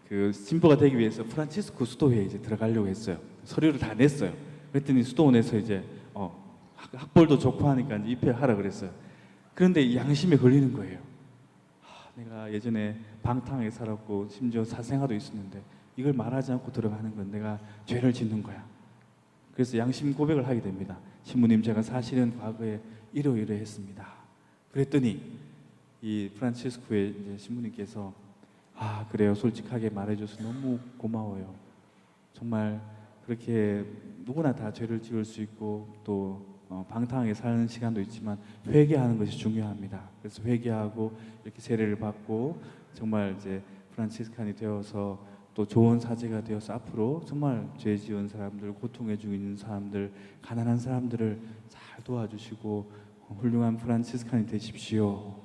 그 신부가 되기 위해서 프란치스코 수도회에 이제 들어가려고 했어요. 서류를 다 냈어요. 그랬더니 수도원에서 이제 학벌도 좋고 하니까 이제 입회하라 그랬어요. 그런데 양심에 걸리는 거예요. 내가 예전에 방탕하게 살았고 심지어 사생아도 있었는데 이걸 말하지 않고 들어가는 건 내가 죄를 짓는 거야. 그래서 양심 고백을 하게 됩니다. 신부님, 제가 사실은 과거에 이러이러했습니다. 그랬더니 이 프란치스코의 이제 신부님께서 그래요, 솔직하게 말해줘서 너무 고마워요. 정말 그렇게 누구나 다 죄를 지을 수 있고 또 방탕하게 사는 시간도 있지만 회개하는 것이 중요합니다. 그래서 회개하고 이렇게 세례를 받고 정말 이제 프란치스칸이 되어서 또 좋은 사제가 되어서 앞으로 정말 죄 지은 사람들, 고통에 죽는 사람들, 가난한 사람들을 잘 도와주시고 훌륭한 프란치스칸이 되십시오.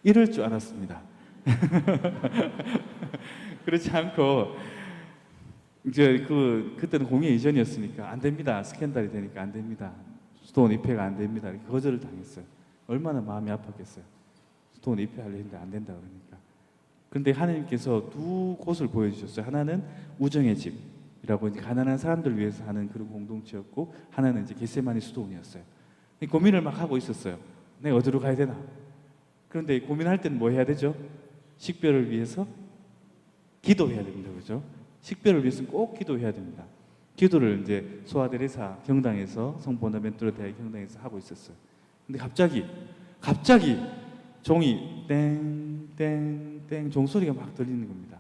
이럴 줄 알았습니다. 그렇지 않고 이제 그때는 공예 이전이었으니까 안 됩니다. 스캔들이 되니까 안 됩니다. 수도원 입회가 안 됩니다. 이렇게 거절을 당했어요. 얼마나 마음이 아팠겠어요. 수도원 입회하려 했는데 안 된다 그러니까. 그런데 하나님께서 두 곳을 보여주셨어요. 하나는 우정의 집이라고 이제 가난한 사람들을 위해서 하는 그런 공동체였고, 하나는 이제 겟세마니 수도원이었어요. 고민을 막 하고 있었어요. 내가 어디로 가야 되나? 그런데 고민할 때는 뭐 해야 되죠? 식별을 위해서 기도해야 됩니다. 그렇죠? 식별을 위해서는 꼭 기도해야 됩니다. 기도를 이제 소아데레사 경당에서, 성보나벤투라 대학 경당에서 하고 있었어요. 근데 갑자기 종이 땡땡땡 종소리가 막 들리는 겁니다.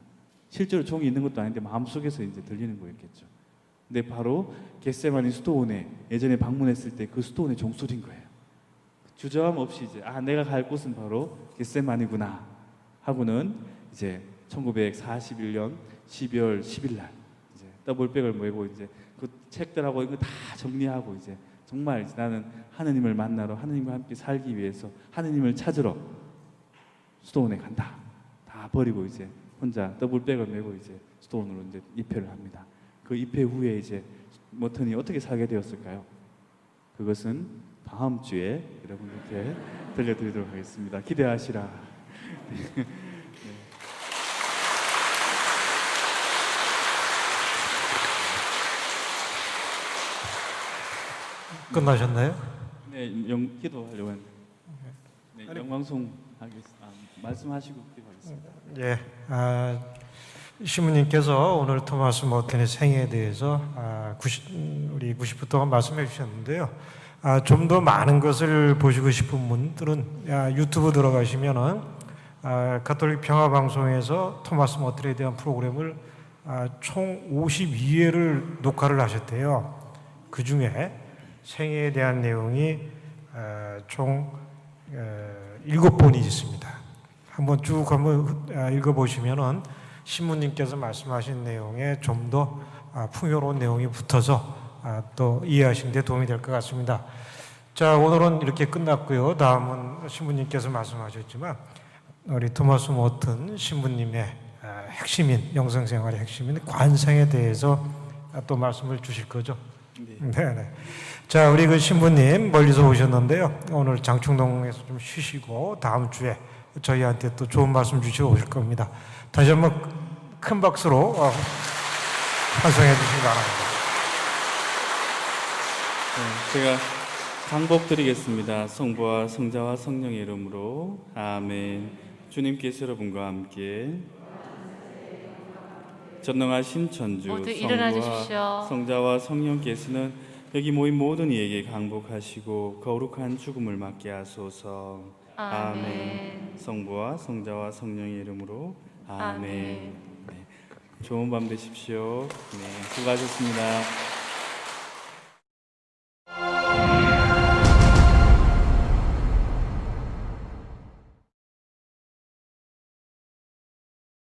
실제로 종이 있는 것도 아닌데 마음속에서 이제 들리는 거였겠죠. 근데 바로 겟세마니 수도원에 예전에 방문했을 때 그 수도원의 종소리인 거예요. 주저함 없이 이제 내가 갈 곳은 바로 겟세마니구나 하고는 이제 1941년 12월 10일 날 이제 더블백을 메고 이제 그 책들하고 이거 다 정리하고 이제 정말 이제 나는 하느님을 만나러 하느님과 함께 살기 위해서 하느님을 찾으러 수도원에 간다. 다 버리고 이제 혼자 더블백을 메고 이제 수도원으로 이제 입회를 합니다. 그 입회 후에 이제 머튼이 어떻게 살게 되었을까요? 그것은 다음 주에 여러분들께 들려드리도록 하겠습니다. 기대하시라. 끝나셨나요? 네, 기도하려고 했는데 네, 영광송 하겠습니다. 말씀하시고 기도하겠습니다. 예, 신부님께서 오늘 토마스 머튼의 생애에 대해서 90분 동안 말씀해 주셨는데요. 좀 더 많은 것을 보시고 싶은 분들은 유튜브 들어가시면은 가톨릭 평화방송에서 토마스 머튼에 대한 프로그램을 총 52회를 녹화를 하셨대요. 그 중에 생애에 대한 내용이 총 7번이 있습니다. 한번 쭉 읽어보시면은 신부님께서 말씀하신 내용에 좀 더 풍요로운 내용이 붙어서 또 이해하시는 데 도움이 될 것 같습니다. 자, 오늘은 이렇게 끝났고요. 다음은 신부님께서 말씀하셨지만 우리 토마스 머튼 신부님의 핵심인 영성생활의 핵심인 관상에 대해서 또 말씀을 주실 거죠. 네. 자, 우리 그 신부님 멀리서 오셨는데요. 오늘 장충동에서 좀 쉬시고 다음 주에 저희한테 또 좋은 말씀 주시고 오실 겁니다. 다시 한번 큰 박수로 환송해 주시기 바랍니다. 네, 제가 강복 드리겠습니다. 성부와 성자와 성령의 이름으로 아멘. 주님께서 여러분과 함께 전능하신 천주 모두 일어나 성부와 주십시오. 성자와 성령께서는 여기 모인 모든 이에게 강복하시고 거룩한 죽음을 맞게 하소서. 아멘. 성부와 성자와 성령의 이름으로 아멘. 네, 좋은 밤 되십시오. 네, 수고하셨습니다.